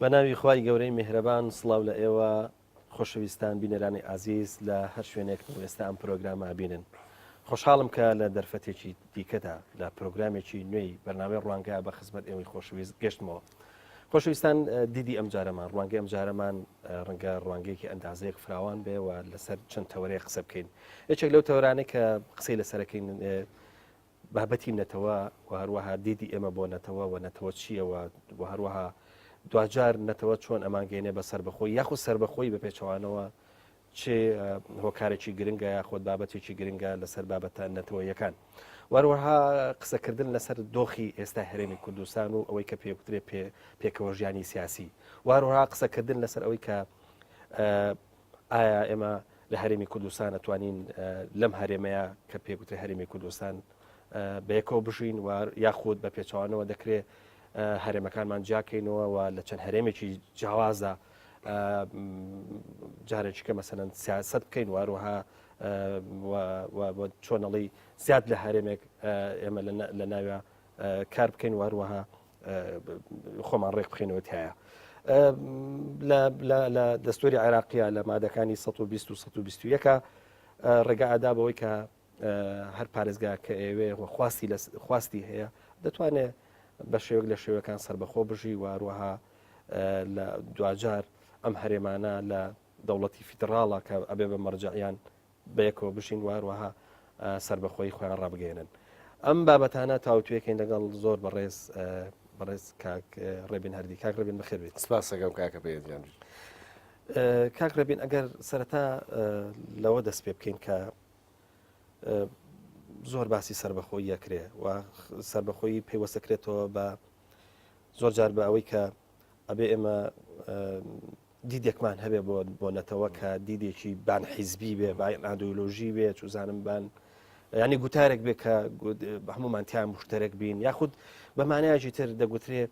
بە ناوی خوای گەورەی میهرەبان سڵاو لە ئێوە خۆشەویستان بینەرانی عزیز لە هەر شوێنێک ئێستا ئەم پرۆگرامە بینن. خۆشحاڵم کە لە دەرفەتێکی دیکەدا لە پرۆگرامێکی نوێی بەرنامەی ڕوانگە بە خزمەت ئێوەی خۆشەویست گەشتمەوە. خۆشەویستان دیدی ئەم جارەمان ڕوانگەی ئەم جارەمان ڕەنگە ڕوانگەیەکی ئەندازەیەک فراوان بێ و لەسەر چەند تەوەرەیە قسە بکەین. یەکێک لەو تەوەرانەی کە قسەی لەسەرەکەین بابەتی نەتەوە و هەروەها دیدی ئێمە بۆ نەتەوە و نەتەوە چییەوە و هەروەها دوجار نەتەوە چۆن ئەمانگەێنێ بە سربەخۆی یاخود سربەخۆی بە پێچەوانەوە چێ هۆکارێکی گرنگە یاخود بابەتێکی گرنگە لەسەر بابەتە نەتەوەیەکان. وەروەها قسەکردن لەسەر دۆخی ئێستا هەرێمی کوردستان و ئەوەی کە پێوترێ پێکەوە ژیانی سیاسی. وەروەها قسەکردن لەسەر ئەوەی کە ئایا ئێمە لە هەرێمی کوردستان ئەتوانین لەم هەرێمەیە کە پێوترێ هەرێمی کوردستان بەیەکەوە بژین و یاخود بە پێچەوانەوە دەکرێت هەرێمەکانمان جاکەینەوە و لە چەند هەرێمێکی جیاوازە جارێکیکە مەسەرەن سیاست بکەین وروها چۆنەڵی زیاد لە هەرێمێک ئێمە لە ناوە کار بکەین وروها خۆمان ڕێک بخینەوە تایە. لە دەستوری عێراقیە لە مادەکانی 120 و 121 ڕێگا ئادا بەوەی کە هەر پارێزگا کە ئێوێ خواستی هەیە دەتوانێت بە شێوەک لە شێوەکان سربەخۆ بژی و هەروەها لە دوجار ئەم هەرێمانە لە دەوڵەتی فیدراڵە کە ئەبێ بە مەرجعیان بەیەکەوە بشین و هەروەها سربەخۆی خۆیان ڕابگەێنن. ئەم بابەتانە تاوتوێکین لەگەڵ زۆر بەڕێز کاک ڕێبین هەردی. کاک ڕێبین بەخێر بێت. سپاسەکەم کاکە پێیان. کاک ڕێبین ئەگەر سەرەتا لەوە دەست پێ بکەین کە زۆر باسی سربەخۆی یەکرێ و سربەخۆی پێوەستەکرێتەوە بە زۆر جار بە ئەوەی کە ئەبێ ئێمە دیدێکمان هەبێ بۆ نەتەوە کە دیدێکی بان حیزبی بێ باین ئایدۆلۆژی بێ چوزانم بان ینی گوتارێک بێ کە هەمومانتیان مشتەرەک بین یاخود بەمانایکی تر دەگوترێ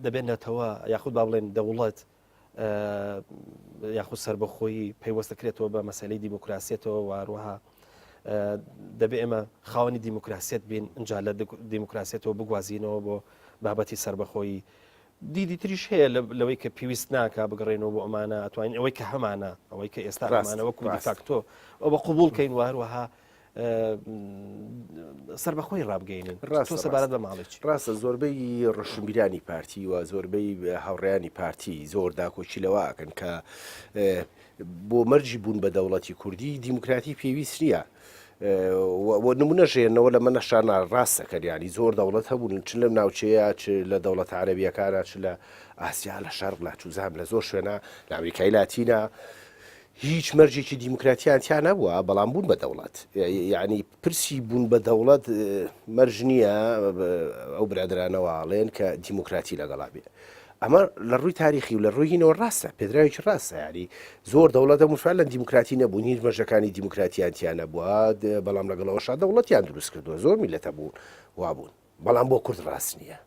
دەبێت نەتەوە یاخود با بڵێن دەوڵەت یاخود سربەخۆیی پەیوەستەکرێتەوە بە مەسەلەی دیموکراسیەتەوە و هەروەها دەبێت ئێمە خاوەنی دیموکراسیەت بین ئەنجا لە دیموکراسیەتەوە بگوازینەوە بۆ بابەتی سربەخۆیی. دیدی تریش هەیە لەوەی کە پێویست ناکە بگەڕێنەوە بۆ ئەمانە ئەتوانین ئەوەی کە هەمانە ئەوەی کە ئێستا ئەمانەوە کوردی فاکتۆ ئەو بە قبول کەین و هەروەها سربەخۆی ڕابگەینن تۆ سەبارەت بە ماڵێکی. ڕاستە زۆربەی ڕەشنبیرانی پارتی و زۆربەی هاوڕێیانی پارتی زۆر داکۆچی لەوەکەن کە بۆ مەرجی بوون بە دەوڵەتی کوردی دیموکراتی پێویست نییە. نمونە ژێنەوە لە منەشانە ڕاستەکەریانی زۆر دەوڵەت هەبوون چ لەم ناوچەیە چ لە دەوڵەت عەرەبیەکانە چ لە ئاسیا لە شەرق لە چوزام لە زۆر شوێنە لە ئەمریکای لاتینە هیچ مەرجێکی دیموکراتیان نەبووە بەڵام بوون بە دەوڵەت. یعنی پرسی بوون بە دەوڵەت مەرج نییە ئەو برادرانەوەڵێن کە دیموکراتی لەگەڵا بێ. ئەمە لە ڕووی تاریخی و لە ڕوویینەوە ڕاستە پێدراوێکی ڕاستە ینی زۆر دەوڵەتە مفعال لە دیموکراتی نەبوون هیچ مەژەکانی دیموکراتیانتیان نەبووە بەڵام لەگەڵەوەشا دەوڵەتیان دروست کردووە زۆر میلەتە بوون وابوون بەڵام بۆ کورد ڕاست نییە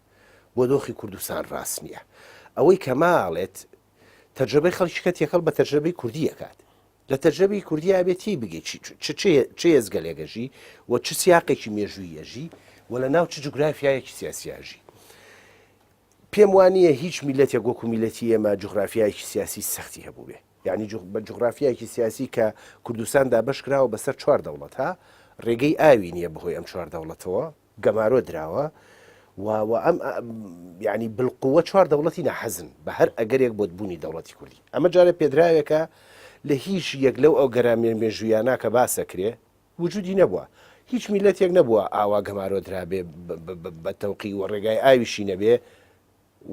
بۆ دۆخی کوردستان ڕاست نییە. ئەوەی کە ماڵێت تەجربەی خەڵکیەکە تێکەڵ بە تەجربەی کوردی ئەکات لە تەجربەی کوردی ئابێتی بگەیت چ ێزگەلێگەژی و چ سیاقێکی مێژوویەژی و لە ناو چ جوگرافیایەکی سیاسیاژی. پێم وانە هیچ میلەتێک وەکو میلەتی ئێمە جوغرافیایکی سیاسی سەختی هەبوو بێ یعنی بە جوغرافیایکی سیاسی کە کوردستاندا بەش کراوە بەسەر 4 دەوڵەت ها ڕێگەی ئاوی نییە بەهۆی ئەم 4 دەوڵەتەوە گەمارۆ درراوە و ئەم ینی بڵقووە 4 دەوڵەتی نەحەزن بە هەر ئەگەرێک بۆ بوونی دەوڵەتی کوردی. ئەمە جارە پێدراوێکە لە هیچ یەک لەو ئەو گەرامێن مێژویانە کە باسەکرێ وجودی نەبووە هیچ میلەتێک نەبووە ئاوا گەمارۆ درابێ بە تەوقی و ڕێگای ئاویشی نەبێ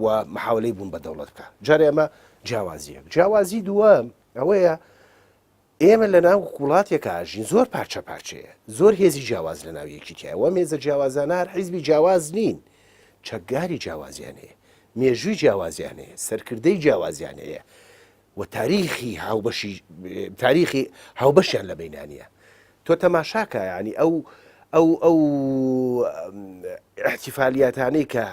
و محاولەی بوون بە دەوڵەت بکە. جارێ ئەمە جیاوازیەک جیاوازی دووەم ئەوەیە ئێمە لە ناو وڵاتێکە ئاژین زۆر پارچە پارچەیە زۆر هێزی جیاواز لە ناویەکی تایەوە مێزە جیاوازانە هەر حیزبی جیاواز نین چەکداری جیاوازیان هەیە مێژووی جیاوازیان هەیە سەرکردەی جیاوازیان هەیە و تاریخی هاوبەشیان لە بینانیە. تۆ تەماشاکە ینی ئەو احتیفالیاتانەی کە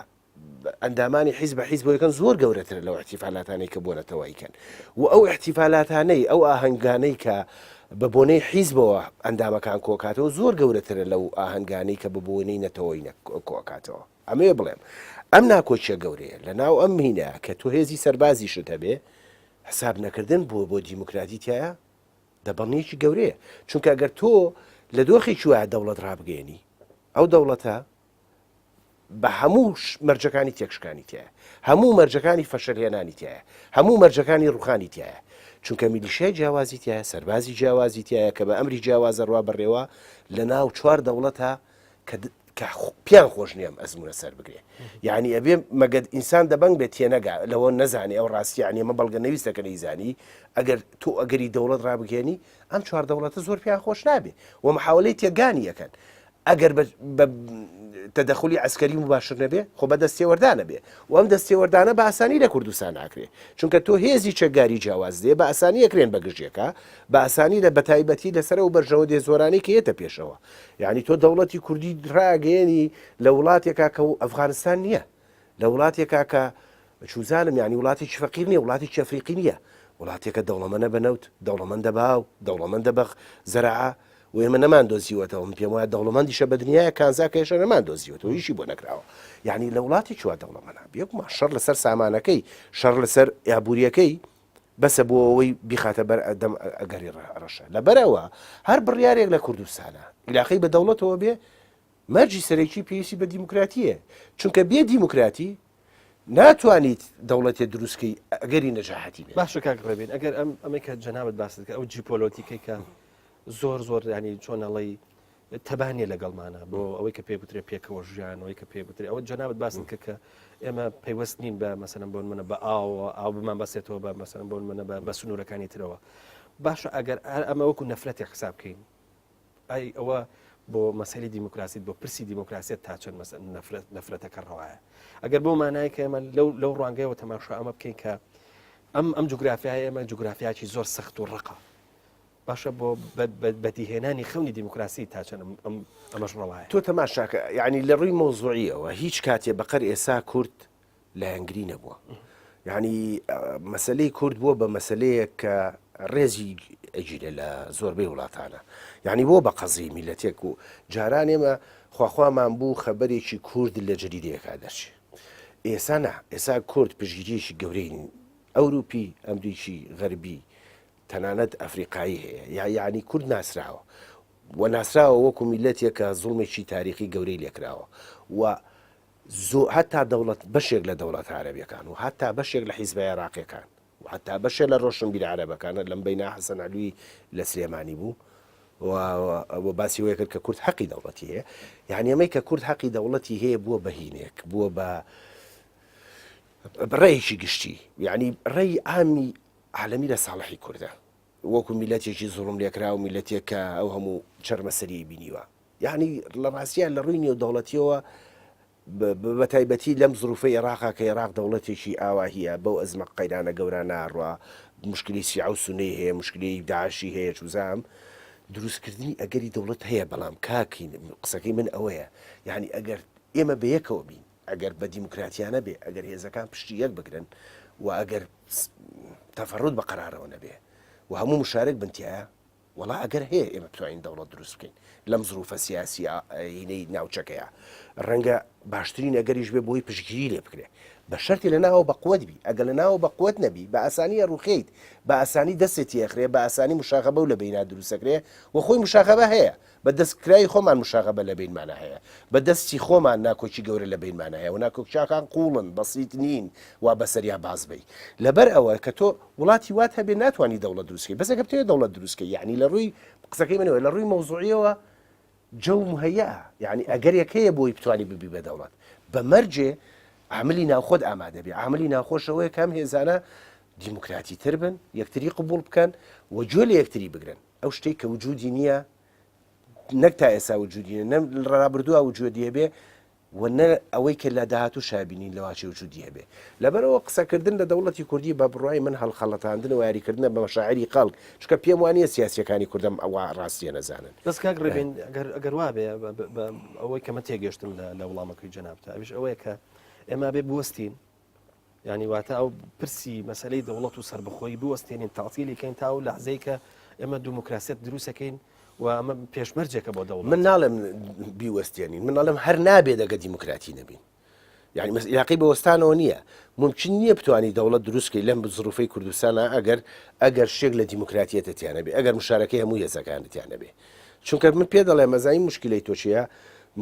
ئەندامانی حیزب حیزبەکەن زۆر گەورەتر لەو احتیفالاتانەی کە بۆنەتەوەیکەن و ئەو احتیفالاتانەی ئەو ئاهەنگانەی کە بە بۆنەی حیزبەوە ئەندامەکان کۆکاتەوە زۆر گەورەترە لەو ئاهەنگانەی کە بە بۆنەی نەتەوەی کۆکاتەوە. ئەمێ بڵێم ئەم ناکۆچیە گەورەیە لە ناو ئەم مینە کە تۆ هێزی سەربازیشت هەبێ حساب نەکردن بۆ دیموکراتیتایە دەبڵنیەکی گەورەیە، چونکە ئەگەر تۆ لە دۆخێکی وایە دەوڵەت ڕابگەێنی ئەو دەوڵەتە بە هەموو مەرجەکانی تێکشکانی تایە، هەموو مەرجەکانی فەشەرهێنانی تایە، هەموو مەرجەکانی ڕوخانی تایە، چونکە میلیشای جیاوازی تایە، سەربازی جیاوازی تایە کە بە ئەمری جیاوازە ڕوا بڕێوە لە ناو چوار دەوڵەتە کە پیان خۆش نییەم ئەزمونە سەر بگرێ. یعنی ئەبێ مەگەد ئینسان دەبنگ بێت تێنەگا لەوە نەزانانی ئەو ڕاستیانی ئەمە بەڵگە نەویستەکە نەیزانی ئەگەر تۆ ئەگەری دەوڵەت ڕابگەێنی ئەم چوار دەوڵەتە زۆر پیان خۆش نابێ و محاولەی تێگانی یەکەن ئەگەر تەدەخلی عسکەری مباشر نەبێ خۆ بە دەستێوەردانە بێ و ئەم دەستێوەردانە بە ئاسانی لە کوردستان ناکرێ، چونکە تۆ هێزی چەکداری جیاواز دێ بە ئاسانی یەکرێن بە گژێکە بە ئاسانی لە بەتایبەتی لەسەر و بەرژەوە دێ زۆرانی کە یێتە پێشەوە. یعنی تۆ دەوڵەتی کوردی ڕاگەێنی لە وڵاتێکا کە ئەفغانستان نییە، لە وڵاتێکا کە چوزانم ینی وڵاتێکی فەقیر نییە، وڵاتێکی ئەفریقی نییە، وڵاتێکە دەوڵەمەنە بەنەوت دەوڵەمەندە باو دەوڵەمەندە بە زەرعە و ئێمە نەمان دۆزیوەتەوە پێم وایە دەوڵەمەندیشە بە دنیاە کانزا کە ێشە نەمان دۆزیوەتەوە هیچی بۆ نەکراوە. یعنی لە وڵاتی چوە دەوڵەمەە بێکما شەڕ لەسەر سامانەکەی شەڕ لەسەر یابوووریەکەی بەسە بۆ ئەوەی بیخاتە بەر ئەدەم ئەگەری ڕەشە لەبەرەوە هەر بڕیارێک لە کوردستانە علاقەی بە دەوڵەتەوە بێ مەرجی سەرەکی پێویستی بە دیموکراتیە، چونکە بێ دیموکراتی ناتوانیت دەوڵەتێ دروستکەی ئەگەری نەجاحەتی بێت. باشە کاک ڕێبین ئەگەر ئەمەکە جەنابەت باست کە ئەو جیپۆلۆتیکەی کە زۆر ینی چۆنەڵی تەبانیە لەگەڵمانە بۆ ئەوەی کە پێ بترێ پێکەوە ژیانەوەی کە پێ بترێ ئەوە جەنابەت باست کە ئێمە پەیوەست نین بە مەسەلەن بۆن منە بە ئاو بمان بەسێتەوە بە مەسەلەن بۆن منە بە سنوورەکانی ترەوە باشە ئەگەر ئەمە وەکو نەفرەتی حساب بکەین ئەی ئەوە بۆ مەسەلی دیموکراسیت بۆ پرسی دیموکراسیت تا چەند نەفرەتەکە ڕەوایە ئەگەر بۆ مانای کە ئێمە لەو ڕوانگەیەوە تەماشا ئەمە بکەین کە ئەم جوگرافیای ئێمە جوگرافیاکی زۆر سەخت و ڕقە باشە بۆ بەدیهێنانی خەونی دیموکراسی تا چەند ئەمەش ڕەوایە. تۆ تەماشاکە یعنی لە ڕووی مۆزوعیەوە هیچ کاتێ بەقەر ئێسا کورد لە هەنگری نەبووە، یعنی مەسلەی کورد بووە بە مەسلەیە کە ڕێزی ئەگیرە لە زۆربەی وڵاتانە، یعنی بۆ بە قەزی میلەتێک و جاران ئێمە خواخوامان بوو خەبەرێکی کورد لە جەریدەیەکا دەرچێ. ئێسا نا ئێسا کورد پشگیریەکی گەورەی ئەوروپی ئەمریکی غەربی تەنانەت ئەفریقایی هەیە یعنی کورد ناسراوە و ناسراوە وەکو میلەتێکە زوڵمێکی تاریخی گەورەی لێکراوە و هەتا دەوڵەت بەشێک لە دەوڵەت عەرەبیەکان و هەتا بەشێک لە حیزبە عێراقیەکان و هەتا بەشێک لە ڕۆشنبیری عەرەبەکانە لەم بەینا حەسەن عەلوی لە سلێمانی بوو و باسی وەیە کرد کە کورد حەقی دەوڵەتی هەیە، یعنی ئەمەی کە کورد حەقی دەوڵەتی هەیە بووە بەهینێک بووە بە ڕێیشی گشتی، یعنی ڕێی ئامی عالەمی لە ساڵحی کوردە وەکو میلەتێکی زوڵم لێکرا و میلەتێکە ئەو هەموو چەرمەسەری بینیوە، یعنی لە ڕاستیان لە ڕووی نێودەوڵەتیەوە بە تایبەتی لەم زروفەی عێراقا کە عێراق دەوڵەتێکی ئاوا هەیە بەو ئەزمە قەیرانە گەورانە ئاڕوا مشکلی شیعە و سونەی هەیە مشکلی داعشی هەیە چوزام دروستکردنی ئەگەری دەوڵەت هەیە بەڵام کاکین قسەکەی من ئەوەیە یعنی ئەگەر ئێمە بە یەکەوە بین ئەگەر بە دیموکراتیانە بێ ئەگەر هێزەکان پشتی یەک بگرن و ئەگەر تەفەڕۆت بە قەرارەوە نەبێ و هەموو مشارێک بنتیایە وڵا ئەگەر هەیە ئێمە بتوانین دەوڵەت دروست بکەین لەم زروفە سیاسی هینەی ناوچەکەیە ڕەنگە باشترین ئەگەریش بێ بۆی پشتگیری لێ بکرێ بە شەرتی لە ناوە بە قووەت بی ئەگەر لە ناوە بە قووەت نەبی بە ئاسانیە ڕوخیت بە ئاسانی دەستێتی ئەخرێ بە ئاسانی مشاغبە و لە بیننا دروستەکرێ و خۆی مشاغبە هەیە بە دەستکرای خۆمان مشاغبە لە بینمانە هەیە بە دەستی خۆمان ناکۆکی گەورە لە بینمانە هەیە و ناکۆکچاکان قوڵن بەسیت نین وا بەسەریا باز بی لەبەر ئەوە کە تۆ وڵاتی وات هەبێ ناتوانانی دەوڵەت دروستکەی بەسەکە بتوێت دەوڵەت دروستکەی یعنی لە ڕووی قسەکەی منەوە لە ڕووی مەوزوعیەوە جو مهەیە یعنی ئەگەر یەکەیە بۆی بتوانی ببی بە دەوڵەت بە مەرجێ عملی ناوخۆت ئامادە بێ عملی ناخۆشەوەی کام هێزانە دیموکراتی تر بن یەکتری قبول بکەن و گوێ لە یەکتری بگرن ئەو شتێک کە وجودی نییە نەک تا ئێسا وجودی نە ڕابردووە وجودی هەبێ و نە ئەوەی کە لە داهاتوو شابینین لەواچی وجودی هەبێ لەبەرەوە قسەکردن لە دەوڵەتی کوردی بە بڕای من هەڵخەڵەتاندن و یاریکردنە بە مەشاعری خەڵک چکە پێم وانە سیاسیەکانی کوردم ئەوە ڕاستیە نەزانن دەست کاک ڕێبین ئەگەر وا بێ ئەوەی کەمە تێگەشتم لە وڵامەکەی جەنابتە ئەویش ئەوەیە کە ئێمە بێ بوەستین ینی واتە ئەو پرسی مەسلەی دەوڵەت و سربەخۆی بوەستێنین تاڵسیلیکەین تا و لەحزەی کە ئێمە دیموکراسیت دروستەکەین و ئەمە پێشمەرجێکە بۆ دەوڵەت. من ناڵێم بیوەستێنین، من ناڵێم هەر نابێت دەگە دیموکراتی نەبین. یعنی علاقەی بە وەستانەوە نییە، ممکن نییە بتوانانی دەوڵەت دروستکەی لەم زروفەی کوردستانە ئەگەر شێک لە دیموکراتیەتەتیانە بێ، ئەگەر مشارەکەی هەموو هێزەکانتیانە بێ. چونکە من پێ دەڵێ مەزایی مشکلەی تۆ چیە؟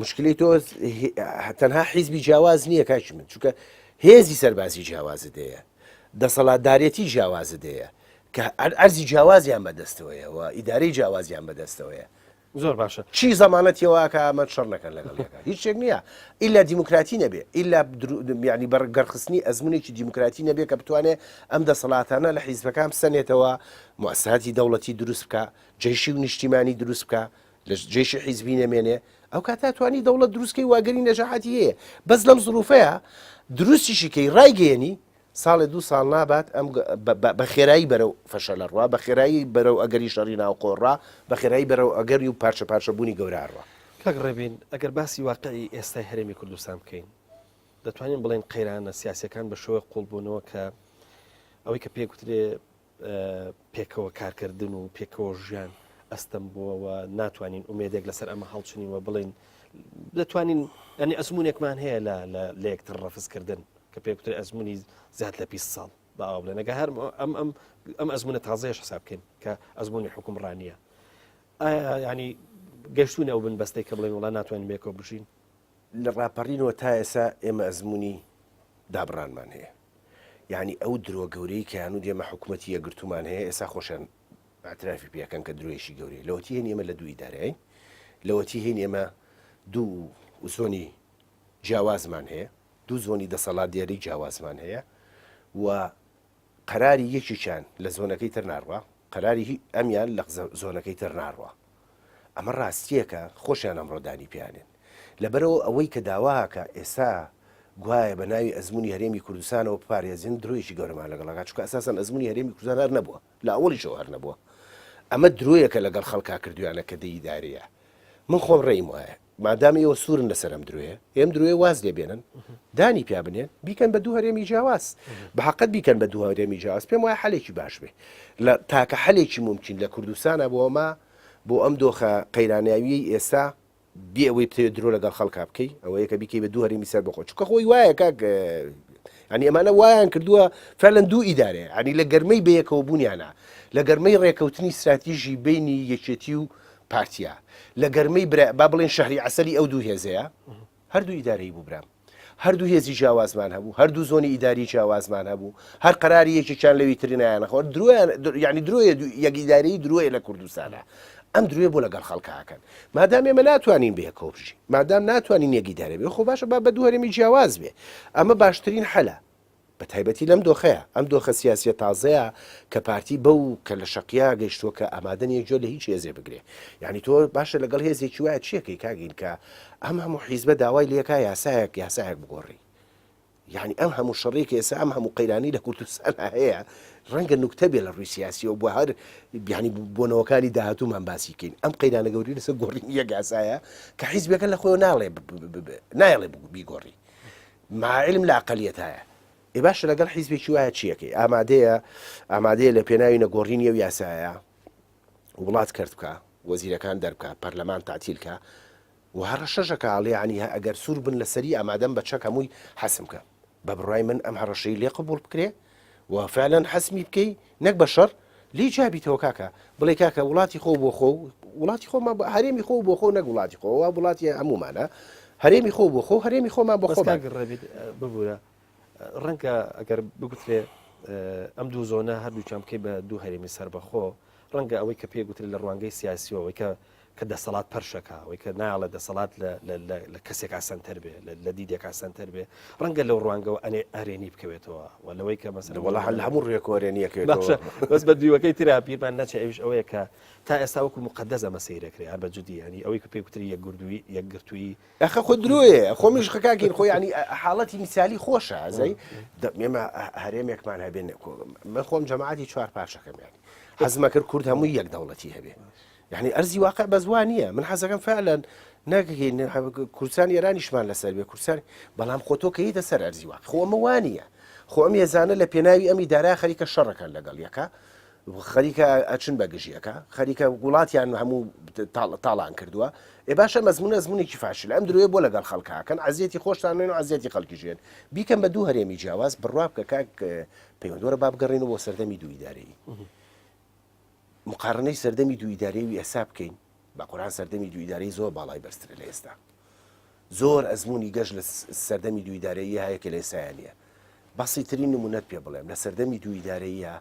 مشکلی تۆ تەنها حیزبی جیاواز نییە کاکی من، چونکە هێزی سەربازی جیاوازت هەیە، دەسەڵاتدارەتی جیاوازت هەیە کە ئەرزی جیاوازیان بەدەستەوەیە و ئیدارەی جیاوازیان بەدەستەوەیە. زۆر باشە چی زەمانەتیەوەکە ئەمە شەڕ نەکەن لەگەڵیەکە هیچ شتێک نییە ئیلا دیموکراتی نەبێ، ئیلا ینی بەرگەرخستنی ئەزمونێکی دیموکراتی نەبێ کە بتوانێت ئەم دەسەڵاتانە لە حیزبەکان بسەنێتەوە، موسساتی دەوڵەتی دروست بکە، جێشی و نیشتیمانی دروست بکە، لە جێشی حیزبی نەمێنێ، ئەو کاتا توانی دەوڵەت دروستکەی واگەری نەجاحەتی هەیە. بەس لەم زروفەیە دروستیشیکەی ڕایگەیەنی ساڵێ 2 ساڵ نابات ئەم بە خێرایی بەرەو فەشە لە ڕوا، بە خێرایی بەرەو ئەگەری شەڕی ناوقۆڕا، بە خێرایی بەرەو ئەگەری و پارچە پارچەبوونی گەورەڕوا. کاک ڕێبین ئەگەر باسی واقعی ئێستای هەرێمی کوردستان بکەین، دەتوانین بڵێن قەیرانە سیاسەکان بە شێوەیە قوڵبوونەوە کە ئەوەی کە پێگوترێ پێکەوە کارکردن و پێکەوە ژیان ئەستەم بووەوە ناتوانین ئومێدێک لەسەر ئەمە هەڵچنینەوە بڵین دەتوانین ئەنی ئەزمونێکمان هەیە لە یەکتر ڕەفزکردن کە پێکوتر ئەزمموی زیاد لە 20 ساڵ باوا بڵێن ئەگە هەر ئەم ئەزمونە تازەیەش حساب بکەین کە ئەزمموی حکومڕانیە. ینی گەشتون ئەو بن بەستەی کە بڵێن وڵا ناتوانین بێکەوە بژین. لە ڕاپەڕینەوە تا ئێسا ئێمە ئەزمموی دابڕانمان هەیە، یعنی ئەو درۆ گەورەی کە هەنوو دێمە حکوومەتی یەگرتومان هەیە ئێستا خۆشیان ئاعترافی پێەکەن کە درۆیشی گەورەی لەوەتی هێن ئێمە لە دوو ئیدارەی، لەوەتی هێن ئێمە دوو زۆنی جیاوازمان هەیە، دوو زۆنی دەسەڵاتدێری جیاوازمان هەیە و قەراری یەکیان لە زۆنەکەی تر ناڕوا، قەراری ئەمیان لە زۆنەکەی تر ناڕوا. ئەمە ڕاستیەکە خۆشیان ئەمڕۆدانی پیانێن لەبەرەوە ئەوەی کە داواکە ئێستا گوایە بە ناوی ئەزمموی هەرێمی کوردستانەوە پارێزین درۆیشی گەورەمان لەگەڵاکات، چونکە ئەساساً ئەزمموی هەرێمی کوردستان هەر نەبووە، لە ئەوڵیشەوە هەر نەبووە. ئەمە درۆیەکە لەگەڵ خەڵکا کردویانە کە دەیدارەیە. من خۆم ڕێیم وایە مادام ئێوە سوورن لەسەر ئەم درۆیە، ئێم درۆیە واز لێبێنن دانی پیا بنێن بیکەن بە دوو هەرێمی جیاواز، بە حەقەت بیکەن بە دوو هەرێمی جیاواز. پێم وایە حەلێکی باش بێ لە تاکە حەلێکی ممکن لە کوردستانە بۆمە بۆ ئەم دۆخە قەیراناوی ئێستا بێ ئەوەی بتێت درۆ لەگەڵ خەڵکا بکەی ئەوەیە کە بیکەی بە دوو هەرێمی سەر بخۆ، چونکە خۆی وایە کاک ینی ئەمانە وایان کردووە فعلەن دوو ئیدارەیە، ینی لە گەرمەی بەیەکەوە بوونیانە، لە گەرمەی ڕێکەوتنی استراتیژی بینی یەکێتی و پارتیا، لە گەرمەی با بڵێن شەهری عەسەری ئەو دوو هێزەیە هەردوو ئیدارەی بوو برام، هەردوو هێزی جیاوازمان هەبوو، هەردوو زۆنی ئیداری جیاوازمان هەبوو، هەر قەراری یەکێکیان لەوی ترینایانەخۆ ینی درۆیە یەکیدارەی درۆیە لە کوردستانە. ئەم درێ بۆ لەگەڵ خەڵکاکەن مادام ئێمە ناتوانین بەیەکەوە بژین، مادام ناتوانین یەکیدارە بێ، خۆ باشە با بە دوو هەرێمی جیاواز بێ. ئەمە باشترین حەلە بە تایبەتی لەم دۆخەیە، ئەم دۆخە سیاسیە تازەیە کە پارتی بەو کە لە شەقیا گەیشتووە کە ئامادەن یەکجۆ لە هیچ هێزێ بگرێ. یعنی تۆ باشە لەگەڵ هێزێکی وایە چیەکەی کاگین کە ئەم هەموو حیزبە داوای لێکا یاسایەک بگۆڕی. یعنی ئەم هەموو شەڕێکی ئێستا ئەم هەموو قەیرانی لە کوردستان هەیە ڕەنگە نوکتە بێ لە ڕووی سیاسیەوە بۆ هەر ینی بۆنەوەکانی داهاتوومان باسی کەین. ئەم قەیرانە گەوری لەسەر گۆڕین یەک یاسایە کە حیزبەکە لە خۆی نایڵێ بیگۆڕی ماعلم لە عەقەلیەت هەیە. ئێ باشە لەگەڵ حیزبێکی وایە چیەکەی ئامادەیە لە پێناوی نەگۆڕینی ئەو یاسایە وڵات کرد بکە، وەزیرەکان دەربکە، پەرلەمان تاعتیلکە و هەڕە شەژەکە ئاڵێ عنی ئەگەر سوور بن لەسەری ئامادەم بە چەک هەمووی حەسم کە بە بڕای من ئەم هەڕەشەی لێ قبول بکرێ و فعلەن حەسمی بکەی نەک بە شەڕ لی جابیتەوە کاکە بڵێ کاکە وڵاتی خۆ بۆ خۆ وڵاتی خۆمان هەرێمی خۆ بۆ خۆ نەک وڵاتی خۆەوە وڵاتی هەمومانە هەرێمی خۆ بۆ خۆ هەرێمی خۆمان بۆ خۆ ببوورە ڕەنگە ئەگەر بگوترێ ئەم دوو زۆنە هەردووچان بکەی بە دوو هەرێمی سەر بەخۆ ڕەنگە ئەوەی کە پێگوتری لە ڕوانگەی سیاسیەوەی کە دەسەڵات پەرشەکە ئەوەی کە ناڵە دەسەڵات لە کەسێک ئاسانتر بێ لە دیدێک ئاسانتر بێ ڕەنگە لەو ڕوانگەەوە ئەنێ ئەرێنی بکەوێتەوە و لەوەی کە مەسەر وەڵا هەل هەموو ڕێکۆرێنیەکەوێت بەس بە دویوەکەی ترا پیرمان نەچێ ئەوش ئەوەیە کە تا ئێستا وەکو مقدەزە مەسەیرەکرێ هەر بە جودی ینی ئەوەی کە پێگوتری یەکگرتووی ئەخە خۆ درۆیە خۆمیش خەکاکەین خۆ ینی حاڵەتی میسالی خۆشە ئەزەی ئێمە هەرێمێکمان هەبێن من خۆم جەماعەتی چوار پاشەکەم ینی حەزمە کرد کورد هەمووی یەک دەوڵەتی هەبێ يعني أرزي واقع بزوانية من حسكم فعلا ناقين كورسان إيرانيشمان لسر بكورسان بلام خوتو كيدا سر أرزي واقع خو موانية خو أم يزانة لبيناوي أمي دارا خليك الشر كان لقال يكا خەریکە ئەچن بە گژیەکە خەریکە وڵاتیان هەموو تاڵان کردووە ئێ باشە مەزمونە زمونێکی فاشل ئەم درۆیە بۆ لەگەڵ خەڵکاکەن عزیەتی خۆشتانێن و عزیەتی خەڵکی ژێن بیکەم بە دوو هەرێمی جیاواز بڕوا بکە کاک پەیوەندوەرە با بگەڕێنەوە بۆ سەردەمی دوو ئیدارەیی مقارنەی سەردەمی دوو ئیدارەیەوی ئێسا بکەین بە قورآن سەردەمی دوو ئیدارەی زۆر باڵای بەرزترە لە ئێستا زۆر ئەزمموی گەشت لە سەردەمی دوو ئیدارەیە هەیەکە لە ئێسایانە باسی ترین نمونەت پێ بڵێم لە سەردەمی دوو ئیدارەیە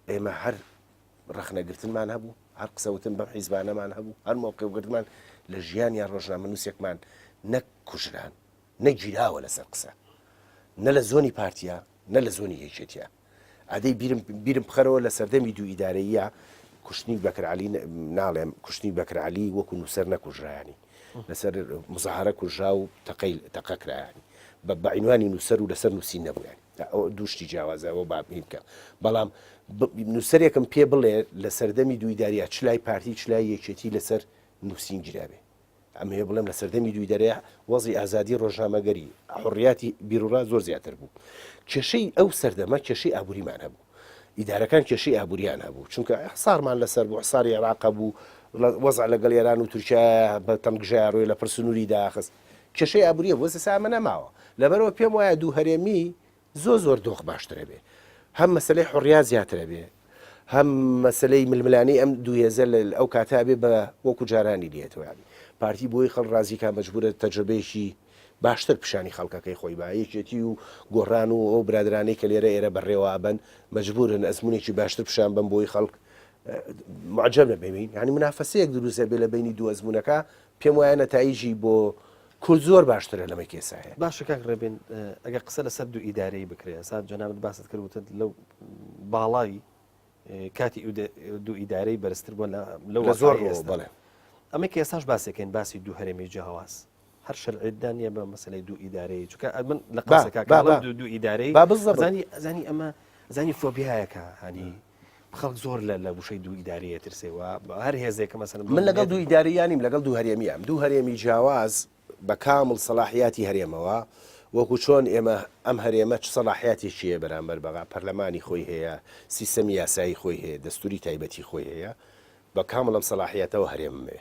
ئێمە هەر ڕخنەگرتنمان هەبوو هەر قسەوتن بەم حیزبانەمان هەبوو هەر مۆقعگرتمان لە ژیانیان ڕۆژنامە نووسێکمان نەک کوژران نەگیراوە لەسەر قسە نە لە زۆنی پارتیا نە لە زۆنی یەکێتیە ئادەی بیرم بخەرەوە لە سەردەمی دوو ئیدارەیە کوشتنی بەکرعلی ناڵێم کوشتنی بەکرعلی وەکو نووسەر نەکوژرایانی لەسەر مزاهرە کوژرا و تەقەکرایانی بە عینوانی نووسەر و لەسەر نووسین نەبوویان دووشتی جیاوازەوە بابی بکە بەڵام نووسەرێکم پێ بڵێ لە سەردەمی دوویداریە چلای پارتی چلای یەکێتی لەسەر نووسین گیرابێ ئەمە هەیە بڵێم لە سەردەمی دوویدارەیە وەزی ئازادی ڕۆژنامەگەری حڕیاتی بیرروڕا زۆر زیاتر بوو کێشەی ئەو سەردەمە کێشەی ئابووریمان هەبوو ئیدارەکان کێشەی ئابووریان هەبوو چونکە حسارمان لەسەر بوو حساری عێراق بوو وەزع لەگەڵ ئێران و تورکیا بە تەمگژای ڕۆی لە پرسنووری داخست کێشەی ئابووریە بۆ سامە نەماوە لەبەرەوە پێم وایە دوو هەرێمی زۆر دۆخ باشترە بێ هەم مەسلەی حڕیا زیاترە بێ هەم مەسلەی ململانی ئەم دوێزە ئەو کاتا بێ بە وەکو جارانی لێتەوەیانی پارتی بۆی خەڵ ڕازیکە مەجبورە تەجربەیەکی باشتر پیشانی خەڵکەکەی خۆی بە یەکێتی و گۆڕان و ئەو برادرانەی کە لێرە ئێرە بەڕێوابن مەجبورن ئەزمونێکی باشتر پیشان بم بۆی خەڵک معجب نەبێین ینی منافەسەیەک دروستە بێ لە بینی دوو ئەزمونونەکە پێم وایە نەتایجی بۆ کورد زۆر باشترە لەمە کێسایە باشە کاک ڕێبێن ئەگەر قسە لەسەر دوو ئیدارەی بکرێ سا جەنابەت باست کردوتە لەو باڵای کاتی دوو ئیدارەی بەرزتر بۆ لە زۆر بڵێ ئەمە کە ئێساش باسێکەین باسی دوو هەرێمی جیاواز هەر شەرعیدان نیە بە مەسەلەی دوو ئیدارەی چونکە من لە قسەکە دوو ئیدارەی زانی ئەمە زانی فۆبیایەکە هەنی خەڵک زۆر لە وشەی دوو ئیدارەیە ترسێەوە هەر هێزێکە مەسەن من لەگەڵ دوو ئیدارەیانیم لەگەڵ دوو هەرێمیام دوو هەرێمی جیاواز بە کامل سەلاحیاتی هەرێمەوە وەکو چۆن ئێمە ئەم هەرێمە چ سەلاحیاتێکیە بەرامبەر بەغا پەرلەمانی خۆی هەیە سیستەمی یاسایی خۆی هەیە دەستوری تایبەتی خۆی هەیە بە کامل ئەم سەلاحیاتەوە هەرێمێ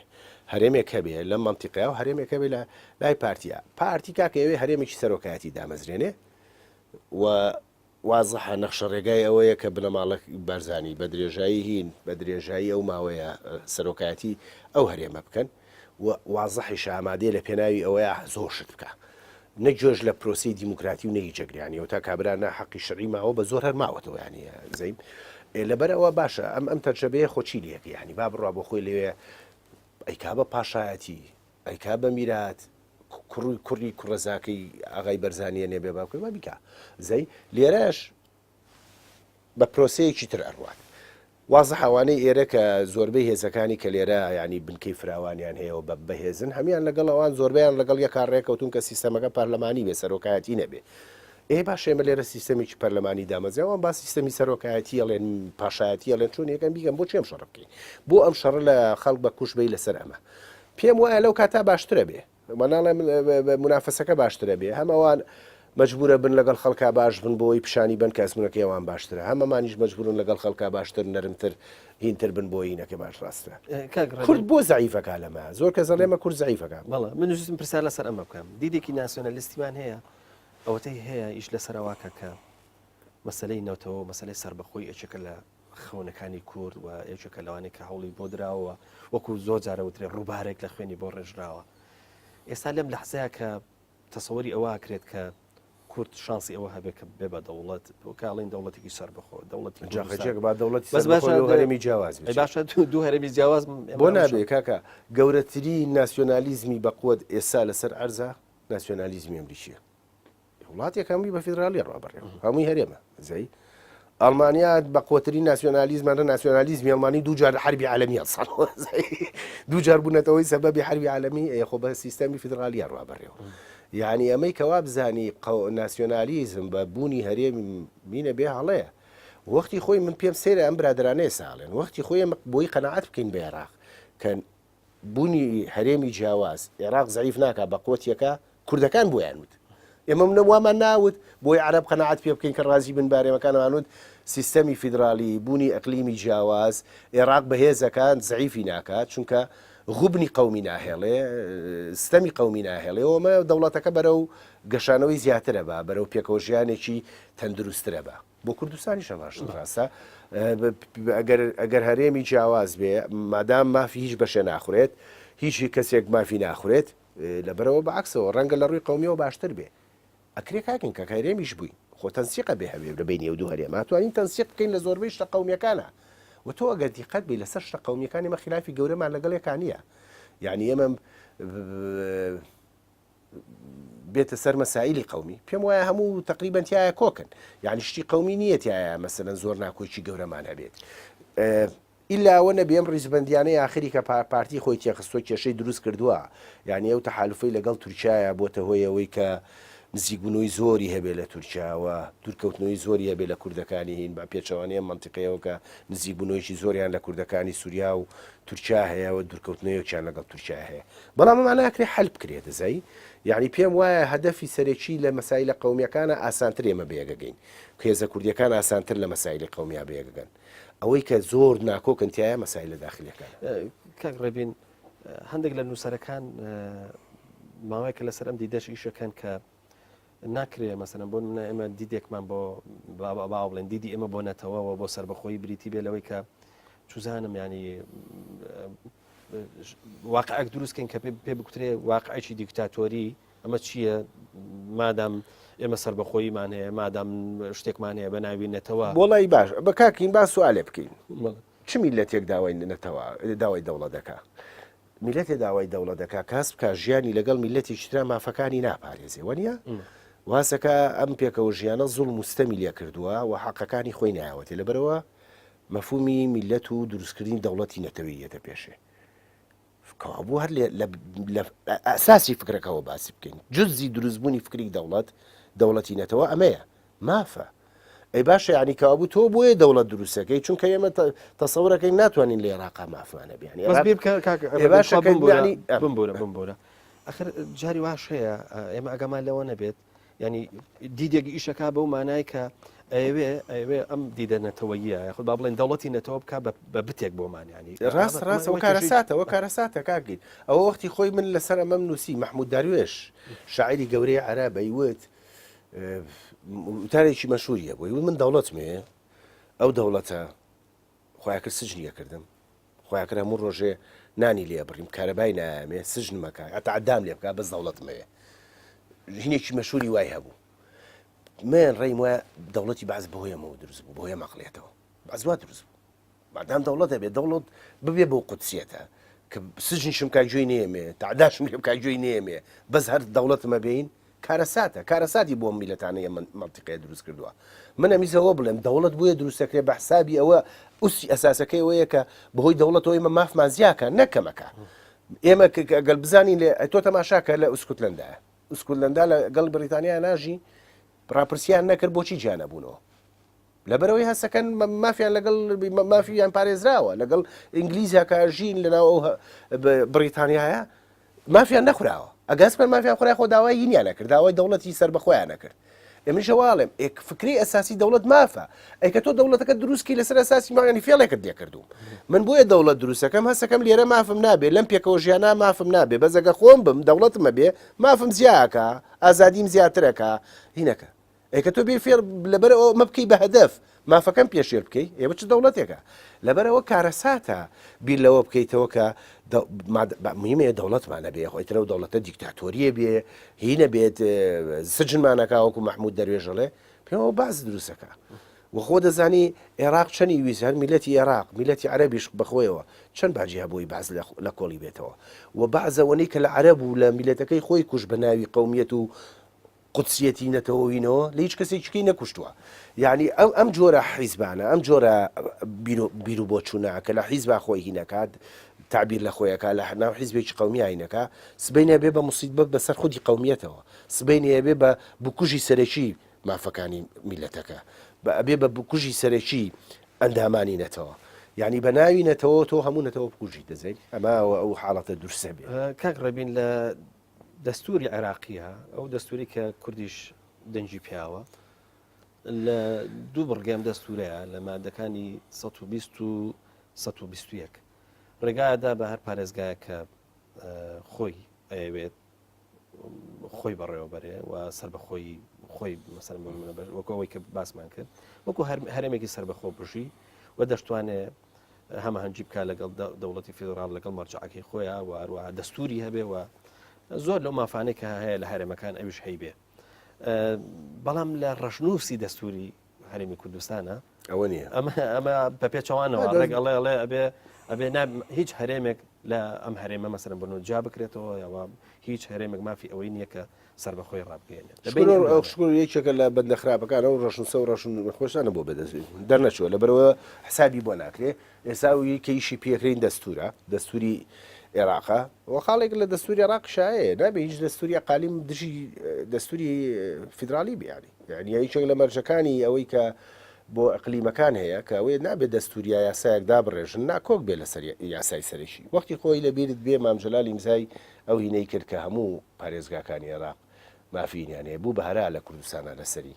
هەرێمێک هەبێ لە منتیقەیە و هەرێمێک هەبێ لە لای پارتیا پارتی کاکەوێ هەرێمێکی سەرۆکایەتی دامەزرێنێ و وازەحە نەخشە ڕێگای ئەوەیە کە بنەماڵک بەرزانی بە درێژایی هین بە درێژایی ئەو ماوەیە سەرۆکایەتی ئەو هەرێمە بکەن وازەحی ئامادەیە لە پێناوی ئەوەیە زۆرشت بکە نەجۆش لە پرۆسی دیموکراتی و نەی جەگریانی و تا کابرانە حەقی شەڕی ماوە بە زۆر هەرماوەتەوە ینی زەیم لەبەرەوە باشە ئەم تەجربەیە خۆچی لێکی ینی با بڕوا بۆ خۆی لێوێ ئەیکا بە پاشایەتی ئەیکا بە میرات کوڕی کوڕەزاکەی ئاغای بەرزانیە نێبێ باکەی با بیکە زەی لێرەش بە پرۆسەیەکی تر ئەڕوات وازە حوانەی ئێرە کە زۆربەی هێزەکانی کە لێرە ینی بنکەی فراوانیان هەیە و بەهێزن هەمیان لەگەڵ ئەوان زۆربیان لەگەڵ یە کارڕێکەوتون کە سیستەمەکە پارلەمانی بێ سەرۆکایەتی نەبێ باش ئێمە لێرە سیستەمێکی پەرلەمانی دامەزیەوەوان با سیستەمی سەرۆکایەتی ئەڵێن پاشایەتی ئەڵێن چۆن یەکەم بیگەم بۆ چێم شەڕ بکەین بۆ ئەم شەڕە لە خەڵک بە کوش بی لەسەر ئەمە پێم وایە لەو کاتا باشترە بێ مەناڵێ منافەسەکە باشترە بێ هەمەوان مەجبورە بن لەگەڵ خەڵکا باش بن بۆی پیشانی بن کە ئەزمونونەکەی ئەوان باشترە هەمەمانیش مەجبورن لەگەڵ خەڵکا باشتر نەرمتر هینتر بن بۆ هینەکە باش ڕاستە کورد بۆ زعیفەکە لەمە زۆر کە زەڵێمە کورد زعیفەکە بەڵێ من ویستم پرسیار لەسەر ئەمە بکەم دیدێکی ناسیۆنالیستیمان هەیە ئەوەتەی هەیە ئیش لەسەرەواکە کە مەسلەی نەوتەوە مەسلەی سربەخۆی ئەچەکە لە خەونەکانی کورد و یەکێکە لەوانەیە کە هەوڵی بۆ درراوە وەکو زۆر جارەوترێ ڕووبارێک لە خوێنی بۆ ڕێژراوە ئێستا لەم لەحزەیە کە تەسەوەری ئەوە کرێت کە کورد شانسی ئەوە هەبێت کە بێ بە دەوڵەت کاڵین دەوڵەتێکی سربەخۆ دەوڵەتی با دەوڵەتی هەرێمی جیاواز باشە دوو هەرێمی جیاواز بۆ نابێ کاکە گەورەتری ناسیۆنالیزمی بەقوت ئێستا لەسەر ئەرزە ناسیۆنالیزمی ئەمریکیە وڵاتێک هەمووی بە فیدرالی ڕابڕێ هەمووی هەرێمە زەی ئەڵمانیا بە قوتری ناسیۆنالیزمانە ناسیۆنالیزمی ئەڵمانی دووجار حربی عالەمی هەڵساڵەوە دووجار بوونەتەوەی سەبەبی حربی عالەمی خۆ بە سیستەمی فیدرالیە ڕابڕێەوە یعنی ئەمەی کەوا بزانی ناسیۆنالیزم بە بوونی هەرێمینە بێ هەڵەیە وەختی خۆی من پێم سێرە ئەم برادرانەیە ساڵێن وەختی خۆی بۆی قەنەعەت بکەین بە عێراق کە بوونی هەرێمی جیاواز عێراق زەعیف ناکە بە قوتیەکە کوردەکان بۆیان وت ئێمە منەوامان ناوت بۆی عرب قەنەعەت پێ بکەین کە ڕازی بن بارێمەکانمانوت سیستەمی فیدرالی بوونی ئەقلیمی جیاواز عێراق بەهێزەکان زعیفی ناکات چونکە غوبنی قومی ناهێڵێ ستەمی قومی ناهێڵێ ئەومە دەوڵەتەکە بەرەو گەشانەوەی زیاترە بە بەرەو پێکەوە ژیانێکی تەندروسترە بە بۆ کوردستانی شەڕاش ڕاستە ئەگەر هەرێمی جیاواز بێ مادام مافی هیچ بەشێ ناخورێت هیچ کەسێک مافی ناخورێت لەبەرەوە بەعکسەوە ڕەنگە لە ڕووی قومیەوە باشتر بێ ئەکرێ کاکەین کە هەرێمیش بووی خۆ تەنسیقە بێ هەبێ لە بینی ئەو دوو هەرێمە توانین تەنسیق بکەین لە زۆربەی شتە قومیەکانە و تۆ ئەگەر دیقەت بێ لەسەر شتە قومیەکانی مە خلافی گەورەمان لەگەڵ یەکانیە یعنی ئێمە بێتە سەر مەسائلی قومی پێم وایە هەموو تقریبەن تایە کۆکن یعنی شتی قومی نیەتایە مەسەلەن زۆر ناکۆچی گەورەمان هەبێت ئیلاوە نەبێم ڕیزبندیانەی آخری کە پارتی خۆی تێخستۆ کێشەی دروست کردووە یعنی ئەو تەحالوفەی لەگەڵ تورکایە بۆتە هۆی ئەوەی کە نزیکبوونەوەی زۆری هەبێت لە تورکیاوە دوورکەوتنەوەی زۆری هەبێت لە کوردەکانی هین بە پێچەوانەیە منتیقەیەوە کە نزیکبوونەوەیکی زۆریان لە کوردەکانی سووریا و تورکیا هەیەەوە دوورکەوتنەوەیەکیان لەگەڵ تورکیا هەیە بەڵام ئەمانە ئەکرێ حەل بکرێت دەزایی یعنی پێم وایە هەدەفی سەرەکی لە مەسایلە قومیەکانە ئاسانتر ئێمە بێگەگەین کێزە کوردیەکان ئاسانتر لە مەسایلی قومیا بێگەگەن ئەوەی کە زۆر ناکۆکنتیایە مەسایلە داخلیەکان کاک ڕێبین هەندێک لە نووسەرەکان ماوەیەکە لەسەر ئەم دیدەش ئیشەکەن کە ناکرێ مەسەن بۆ منە ئێمە دیدێکمان بۆ باو بڵێن دیدی ئێمە بۆ نەتەوەەوە بۆ سربەخۆی بریتی بێ لەوەی کە چوزانم ینی واقعک دروستکەین کە پێ بکوترێ واقعی دیکتاتۆری ئەمە چییە مادام ئێمە سربەخۆیمان هەیە مادام شتێکمان هەیە بە ناوی نێتەوە وڵی باش بە کاکین با سوالێ بکەین چ میلەتێک داوای نێتەوە داوای دەوڵەت دەکا میلەتێ داوای دەوڵەت دەکا کاس بکە ژیانی لەگەڵ میلەتی شترا مافەکانی ناپارێزێ وەنیە واسەکە ئەم پێکەوە ژیانە زوڵ مستەمی لێ کردووە و حەقەکانی خۆی نایەوەتی لەبەرەوە مەفهومی میلەت و دروستکردنی دەوڵەتی نەتەوەیەتە پێشێ کەوابوو هەر لە ئەساسی فکرەکەەوە باسی بکەین جزی دروستبوونی فکری دەوڵەتی نەتەوە ئەمەیە مافە ئەی باشە ینی کەوابوو تۆ بۆیە دەوڵەت دروستەکەی چونکە ئێمە تەسەورەکەی ناتوانین لە عێراقا مافانە بیانی بمبورە ئەخر جاری واش هەیە ئێمە ئەگەمان لەوە نەبێت ینی دیدێکی ئیشەکە بەو مانای کە ئەوێ ئەم دیدەنەتەوەیە خود با بڵێن دەوڵەتی نەتەوە بک بە بتێک بۆمانیانی ڕاستەوە کارەساتەوە کارەساتە کاگیر ئەوە وەختی خۆی من لەسەر ئەمەم نووسی مەحموود داروێش شاعری گەورەی عەرابە وت وتارێکی مەشهوریە بۆی من دەوڵەتمێ ئەو دەوڵەتە خۆیان کرد سژنیە کردم خۆیان کرد هەموو ڕۆژێ نانی لێ بڕیم کارەبای نامێ سژنمەکە هەتا عەدام لێ بکە بەس دەوڵەتمەیە ژنێکی مەشهوری وای هەبوو من ڕێم وایە دەوڵەتی باز بەهۆیەمەوە دروست بوو بۆیە مەقلێتەوە بازوا دروست بوو بەدام دەوڵەتە بێت دەوڵەت ببێ بۆ قودسیەتە کە سژنیشم کای گوێی نێمێ تعداشم لێ بکای گوێی نێمێ بەس هەر دەوڵەتمە بین کارەساتی بۆ میلەتانەیە منتیقەیە دروست کردووە من ئەمیزەوە بڵێم دەوڵەت بووە دروستەکرێ بە حسابی ئەوە ئوسی ئەساسەکەی ئەوەیە کە بەهۆی دەوڵەتەوە ئێمە مافمان زیاکە نەکەمەکە ئێمە گەل بزانین لێ تۆ تەماشاکە لە ئوسکوتلندایە ئوسکوتلندا لەگەڵ بریتانیا ناژی ڕاپرسیان نەکرد بۆچی جیانەبوونەوە لەبەرەوەی هەستەکەن مافیان لەگەڵ مافیان پارێزراوە لەگەڵ ئینگلیزیا کاژین لەناو بریتانیایە مافیان نەخوراوە ئەگەسپەر مافیان خۆرای خۆ داوای هینیان نەکرد داوای دەوڵەتی سەر بەخۆیان نەکرد ئێمەشەواڵێم فکری ئەساسی دەوڵەت مافە ئەیکە تۆ دەوڵەتەکە دروستکی لەسەر ئەساسی ماگەنی فێڵێکت لێ کردوم من بۆیە دەوڵەت دروستەکەم هەستەکەم لێرە مافم نابێ لەم پێکەوە ژیانە مافم نابێ بەزەگە خۆم بم دەوڵەتمە بێ مافم زیاکە ئازادیم زیاترەکە هینەکە ئەیکە تۆ بێ فێر لەبەرەوە مە بکەی بە هەدەف مافەکەم پێشێر بکەی ئێوە چ دەوڵەتێکە لەبەرەوە کارەساتە بیر لەوە بکەیتەوە کە مهمەیە دەوڵەتمانە بێ خۆیترە و دەوڵەتە دیکتاتۆریە بێ هینە بێت سجنمانەکە وەکو مەحموود دەروێژەڵێ پێمەوە باز دروستەکە وەخۆ دەزانی عێراق چەندی ویست هەر میلەتی عێراق میلەتی عەرەبیش بەخۆیەوە چەند باجی هەبووی باز لە کۆڵی بێتەوە و بەعزەوەنەی کە لە عەرەب و لە میلەتەکەی خۆی کوش بە ناوی قەومیەت و قودسیەتی نەتەوەینەوە لە هیچ کەسێکی نەکوشتووە یعنی ئەم جۆرە حیزبانە ئەم جۆرە بیر و بۆ چوونەکە لە حیزبا خۆی هینەکات تعبیر لە خۆیەکە لە ناو حیزبێکی قەومی هینەکە سبەینە بێ بە موسیبەت بەسەر خودی قەومیەتەوە سبەینە بێ بە بکوژی سەرەکی مافەکانی میلەتەکە بێ بە بکوژی سەرەکی ئەندامانی نەتەوە یعنی بە ناوی نەتەوە تۆ هەموو نەتەوە بکوژی دەزێت ئەمە ئەو حاڵەتە درسە بێ کاک ڕێبین لە دەستوری عێراقیە ئەو دەستوری کە کوردیش دەنجی پیاوە لە دوو بڕگەم دەستورەیە لە مادەکانی 120 و 121 ڕێگایەدا بە هەر پارێزگایە کە خۆی ئەوێت خۆی بەڕێوەبەرێ و سەر بە خۆی مەسەر وەکو ئەوەی کە باسمان کرد وەکو هەرێمێکی سەر بەخۆ بژی و دەشتوانێت هەمەهەنجی بکە لەگەڵ دەوڵەتی فیدرال لەگەڵ مەرجعەکەی خۆیە و هەروەها دەستوری هەبێ و زۆر لەو مافانەی کە هەیە لە هەرێمەکان ئەویش هەیبێ بەڵام لە ڕەشنووسی دەستوری هەرێمی کوردستانە ئەوە نییە ئەمە بە پێچەوانەوە ڕێگەڵێ ئەبێ هیچ هەرێمێک لە ئەم هەرێمە مەسەرم بنەوە جا بکرێتەوە یاوە هیچ هەرێمێک مافی ئەوەی نییە کە سەر بەخۆی ڕابگەێنێت شکر یەکێکە لە بەندە خراپەکان ئەو ڕەشنووسە و ڕەشن خۆشانە بۆ بەدەست دەرنەچوە لەبەرەوە حسابی بۆ ناکرێ ئێساوی کەیشی پێکرین دەستوری عێراقا و خاڵێک لە دەستوری عێراق شایەیە نابێ هیچ دەستوری قالیم دژی دەستوری فیدرالی بیانی یعنی هیچێک لە مەرجەکانی ئەوەی کە بۆ ئەقلیمەکان هەیە کە ئەوەیە نابێت دەستوریە یاسایەک دابڕێژن ناکۆک بێ لەسەر یاسای سەرەکی وەختی خۆی لە بیرت بێ مامجلال ئیمزای ئەو هینەی کرد کە هەموو پارێزگاکانی عێراق مافینیانەیە بوو بەهرا لە کوردستانە لەسەری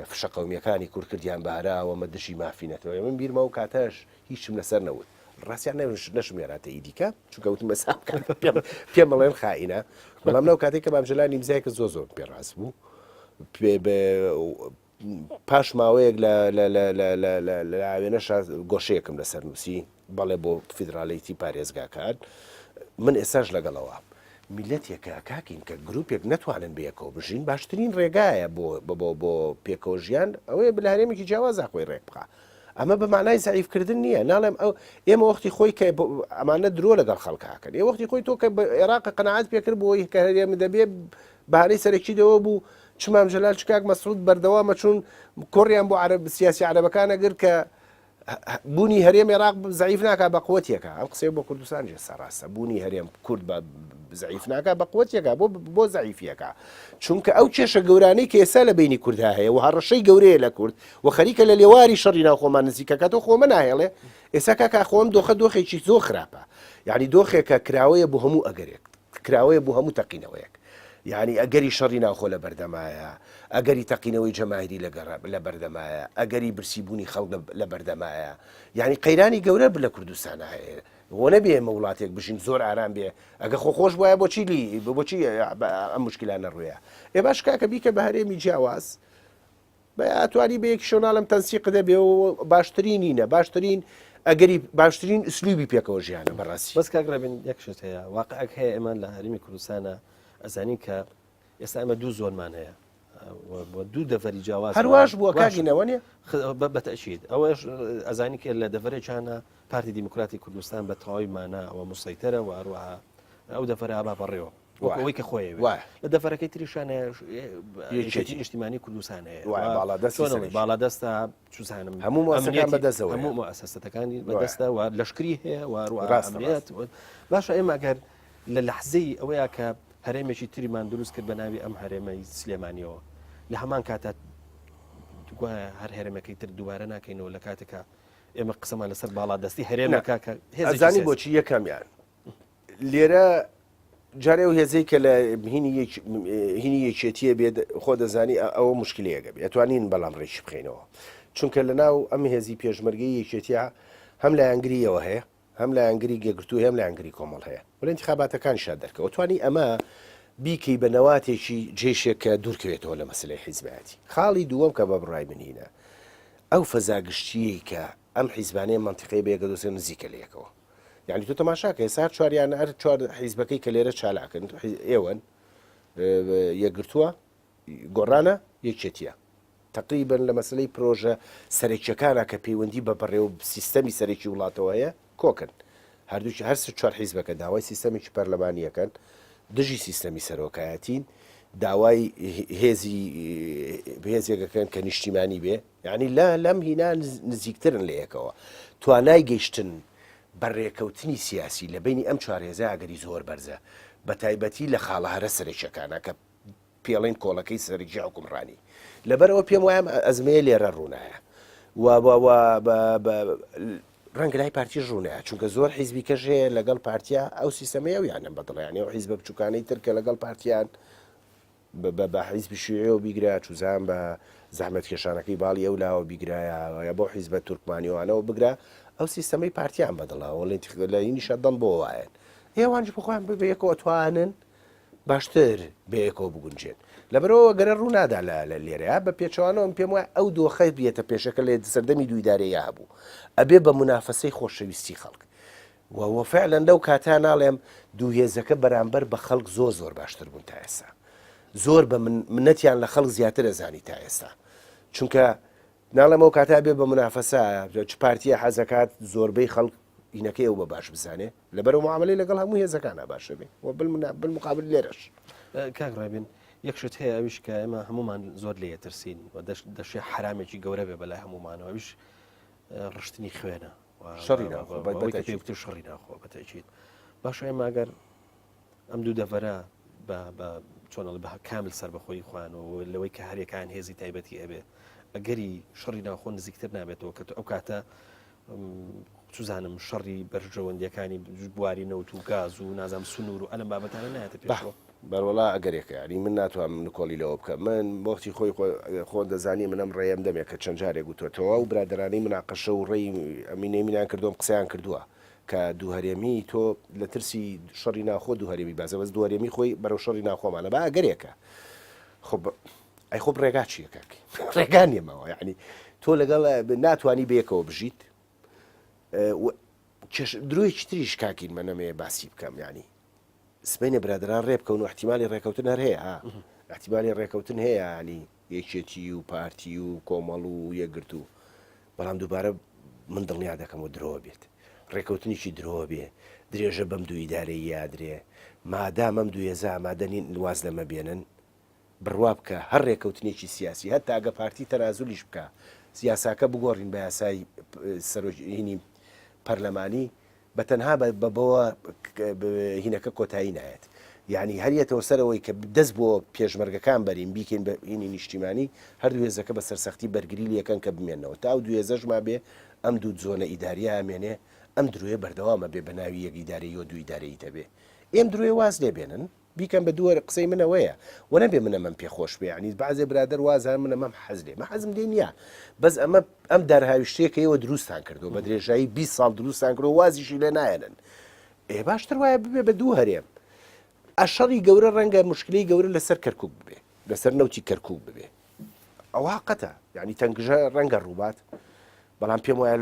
فشە قەومیەکانی کورد کردیان بەهراوە مە دژی مافینەتەوە من بیرمە و کاتەش هیچم لەسەر نەوت ڕاستیان نەشمێراتە ئیدیکە چونکەوتم بەسا پێم بڵێن خائینە بەڵام نەو کاتێک کە مامجلال ئیمزای کە زۆر پێڕاست بوو پاش ماوەیەک لە ئاوێنەش گۆشەیەکم لەسەر نووسی بەڵێ بۆ فیدرالیتی پارێزگاکان من ئێساش لەگەڵەوە میلەتێکە کاکین کە گرروپێک نەتوانن بەیەکەوە بژین باشترین ڕێگایە بۆ پێکەوە ژیان ئەوەیە بە هەرێمێکی جیاوازە خۆی ڕێک بخە ئەمە بە مانای زعیفکردن نییە ناڵێم ئەو ئێمە وەختی خۆی کە ئەمانە درۆ لەگەڵ خەڵکاکەن ئێ وەختی خۆی تۆ کە عێراق قەنەعات پێکرد بۆی کە هەرێمە دەبێ بەهانەی سەرەکیدەوە بوو چمام جەلال چکاک مەسعود بەردەوامە چوون کۆڕیان بۆ سیاسی عەرەبەکانە گر کە بوونی هەرێم عێراق زعیف ناکا بە قووەتێکە ئەم قسەی بۆ کوردستان جێسا ڕاستە بوونی هەرێم کورد بە زعیف ناکا بە قووەتێکە بۆ زعیفیەکە چونکە ئەو کێشە گەورانەی کە ئێستا لە بینی کوردها هەیە و هەڕەشەی گەورەیە لە کورد و خەریکە لە لێواری شەڕی ناو خۆمان نزیکەکە تۆ خۆمە ناهێڵێ ئێستا کاکا خۆم دۆخێکی زۆر خراپە یعنی دۆخێکە کراوەیە بۆ هەموو ئەگەرێک کراوەیە بۆ هەموو تەقینەوەیەک یعنی ئەگەری شەڕی ناوخۆ لە بەردەمایە ئەگەری تەقینەوەی جەماهیری لە بەردەمایە ئەگەری برسیبوونی خەڵک لە بەردەمایە یعنی قەیرانی گەورە لە کوردستانە هەیە وە نەبێ ئێمە وڵاتێک بژین زۆر ئارام بێ ئەگە خۆش وایە بۆچی ئەم مشکلانە ڕوویە ئێ باش کاکە بیکە بە هەرێمی جیاواز بە ئاتوانی بە یەکی شۆناڵم تەنسیق دەبێ و باشترینینە باشترین ئەگەری باشترین ئسلوبی پێکەوە ژیانە بەڕاستی بەس کاگرابین یەکشت هەیە واقعەک هەیە ئێمە لە هەرێمی کوردستانە ئەزانین کە ئێستا ئەمە دوو زۆنمان هەیە بۆ دوو دەڤەری جیاواز هەرواش بووە کاگینەوە نیە بەتەشید ئەوەش ئەزانی کە لە دەڤەرێکیانە پارتی دیموکراتی کوردستان بە تەواوی مانە ئەوە موسەیتەرە و هەروەها ئەو دەڤەرە ئابا بەڕێوە ئەوەی کە خۆی لە دەڤەرەکەی تریشانە نیشتیمانی کوردستان هەیە باڵادەستە چوزانم هەموو بەدەستەوە هەموو مؤسسەتەکانی بەدەستە و لەشکری هەیە و ڕاستەمێت باشە ئێمە ئەگەر لە لەحزەی ئەوەیە کە هەرێمێکی تریمان دروست کرد بە ناوی ئەم هەرێمەی سلێمانیەوە لە هەمان کاتە هەر هەرێمەکەی تر دووبارە ناکەینەوە لە کاتێکە ئێمە قسەمان لەسەر باڵادەستی هەرێمەکە هێزانی بۆچی یەکەمیان لێرە جارێ و هێزەی کە لە هینی یەکێتیە بێت خۆ دەزانی ئەوە مشکلەیەگە بێت ئەتوانین بەڵام ڕێکی بخینەوە چونکە لە ناو ئەم هێزی پێشمەرگەی یەکێتیا هەم لە ئەنگریەوە هەیە هەم لە ئەنگری گەگرتوو هەم لە ئەنگری کۆمەڵ هەیە وڵ انتخاباتەکان شاد دەرکەوە توانی ئەمە بیکەی بە نەواتێکی جێشێک کە دوورکەوێتەوە لە مەسلەی حیزبەتی خاڵی دووەم کە بە بڕای منینە ئەو فەزاگشتیەی کە ئەم حیزبانەیە منتیقی بەیەکە دۆسێ نزیکە لەیەکەوە یعنی تۆ تەماشاکە ئێستا چواریان هەر چوار حیزبەکەی کە لێرە چالاکن ئێوەن یەکگرتووە گۆڕانە یەکێتیە تقریبا لە مەسلەی پرۆژە سەرێکیەکانە کە پەیوەندی بە بەڕێوە سیستەمی سەرێکی وڵاتەوە هەیە کۆکن هەردووکی هەر چوار حیزبەکە داوای سیستەمێکی پەرلەمانیەکەن دژی سیستەمی سەرۆکایەتین داوای هێزێکەکەن کە نیشتیمانی بێ یعنی لەم هینا نزیکترن لە یەکەوە توانای گەیشتن بەڕێکەوتنی سیاسی لە بینی ئەم چوار هێزە ئەگەری زۆر بەرزە بە تایبەتی لە خاڵە هەرە سەرێکیەکانە کە پێڵێن کۆڵەکەی سەرێکی حکومڕانی لەبەرەوە پێم وایە ئەزمەیە لێرە ڕوونایە ڕەنگە لای پارتی ژوونەیە چونکە زۆر حیزبی کەش هەیە لەگەڵ پارتیا ئەو سیستەمەیە یانە بەدڵیانی ئەو حیزبە بچووکانەی ترکە لەگەڵ پارتیان بە حیزبی شیوعەوە بیگرا چوزان بە زەحمەت کێشانەکەی باڵی ئەو لاوە بیگرایە یا بۆ حیزبە تورکمانیوانەوە بگرا ئەو سیستەمەی پارتیان بەدڵەوە لە یینیشە دڵ بۆ وایەن ئێوانش بخۆیان بەیەکەوە توانن باشتر بەیەکەوە بگونجێن لەبەرەوە گەرە ڕوونادا لە لێرەیە بە پێچوانەوە پێم وایە ئەو دۆخەت بێتە پێشەکە لێ سەردەمی دویدارەیە هەبوو ئەبێ بە منافەسەی خۆشەویستی خەڵک وە فعلەن لەو کاتا ناڵێم دووهێزەکە بەرامبەر بە خەڵک زۆر باشتر بوون تا ئێستا زۆر بە منەتیان لە خەڵک زیاتر ئەزانی تا ئێستا چونکە ناڵێمەوە کاتا بێ بە منافەسە چ پارتیە حەزەکات زۆربەی خەڵک ئینەکەی ئەو بە باش بزانێ لەبەرەوە معاملەی لەگەڵ هەموو هێزەکانە باشە بێ و بالمقابل لێرەش کاک ڕابین یەکشت هەیە ئەویش کە ئێمە هەمومان زۆر لێ ترسین و دەشێ حرامێکی گەورە بێ بەلای هەمومانەوە ئەویش ڕشتنی خوێنە شەڕی ناخۆ بەتەکیید باش ئێمە ئەگەر ئەم دوو دەڤەرە بە چۆنەڵ بە کامل سەر بەخۆی خوانەوە لەوەی کە هەرێکان هێزی تایبەتی ئەبێ ئەگەری شەڕی ناخۆ نزیکتر نابێتەوە کە ئەو کاتە سوزانم شەڕی بەرژەوەندیەکانی بواری نەوت و گاز و نازام سنوور و ئەلم بابەتانە نایەتە پێشەوە بەرەوەڵا ئەگەرێکە ینی من ناتوانم نکۆلی لەوە بکە من وەختی خۆ دەزانی منم ڕێم دەمێ کە چەند جارێک گوتوێتەوە و برادرانی مناقەشە و ڕێی ئەمینێمینان کردوم قسەیان کردووە کە دووهەرێمی تۆ لە ترسی شەڕی ناخۆ دووهەرێمی بازە بەس دووهەرێمی خۆی بەرەو شەڕی ناخۆمانە با ئەگەرێکە خۆ ئەی خۆ ڕێگا چییە کاکی ڕێگان نێمەوە یعنی تۆ لەگەڵ ناتوانی بەیەکەوە بژیت درۆیکی تریش کاکین مە نەمەیە باسی بکەم ینی سبینە برادران ڕێ بکەون و احتیمالی ڕێکەوتن هەر هەیە احتیمالی ڕێکەوتن هەیە ینی یەکێتی و پارتی و کۆمەڵ و یەکگرت و بەڵام دووبارە من دڵنیا دەکەم و درۆ بێت ڕێکەوتنیی درۆ بێ درێژە بەم دوو ئیدارەی یادرێ مادام ئەم دوێزە ئامادەنین واز لەمە بێنن بڕوا بکە هەر ڕێکەوتنێکی سیاسی هەتا ئەگە پارتی تەنازولیش بکە سیاساکە بگۆڕین بە یاسای سەرۆژینی پەرلەمانی بەتەنها بەبەوە هینەکە کۆتایی نایەت یعنی هەریەتەوە سەرەوەی کە دەست بۆ پێشمەرگەکان بەرین بیکەین بە هینی نیشتیمانی هەردوو هێزەکە بە سەرسەختی بەرگری لەکەن کە بمێنەوە تا و دوێزەش ما بێ ئەم دوو زۆنە ئیداریە ئامێنێ ئەم درۆیە بەردەوامە بێ بە ناوی یەک ئیدارەی و دوو ئیدارەی دەبێ ئێم درۆی واز لێ بێنن بیکەم بە دووەرە قسەی منەوەیە و نەبێ منە من پێخۆش بێ ینی بەعزێ برادر وازان منە مەم حەز لێ مە حەزم لێ نییە بەس ئەم دەرهاویشتێکەوە دروستان کردو بە درێژایی 20 ساڵ دروستان کردو وازیشی لێ نایەنن ئێ باشتر وایە ببێ بە دوو هەرێم ئەشەڕی گەورە ڕەنگە مشکلەی گەورە لەسەر کەرکوب ببێ لەسەر نەوتی کەرکوب ببێ ئەوە قەتە یعنی تەنگژە ڕەنگە ڕووبات بەڵام پێم وایە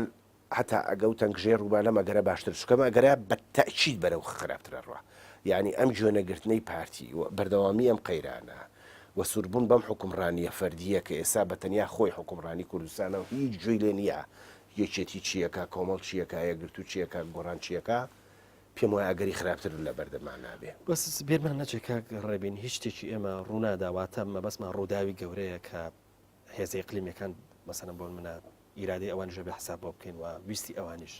حتا ئەگە و تەنگژەیە ڕووبا لەمە گەرە باشتر شکەمە ئەگەرە بە تەئکید بەرەو خراپترە ڕوا یعنی ئەم جۆنەگرتنەی پارتی و بەردەوامی ئەم قەیرانە و سوربوون بەم حکومڕانیە فەردیە کە ئێستا بەتەنیا خۆی حکومڕانی کوردستانە و هیچ جوێی لێ نییە یەکێتی چیەکە کۆمەڵ چیەکە یەکگرت و چیەکە گۆڕان چیەکە پێم وایە ئەگەری خراپتر لە بەردەمان نابێ بەس بێرمان نەچێت کاک ڕێبین هیچ شتێکی ئێمە ڕووناداواتە مەبەسمان ڕووداوی گەورەیە کە هێزەی قلیمەکان مەسەنە بۆن منە ئیرادەی ئەوان ژە بە حساب بۆ بکەین و ویستی ئەوانیش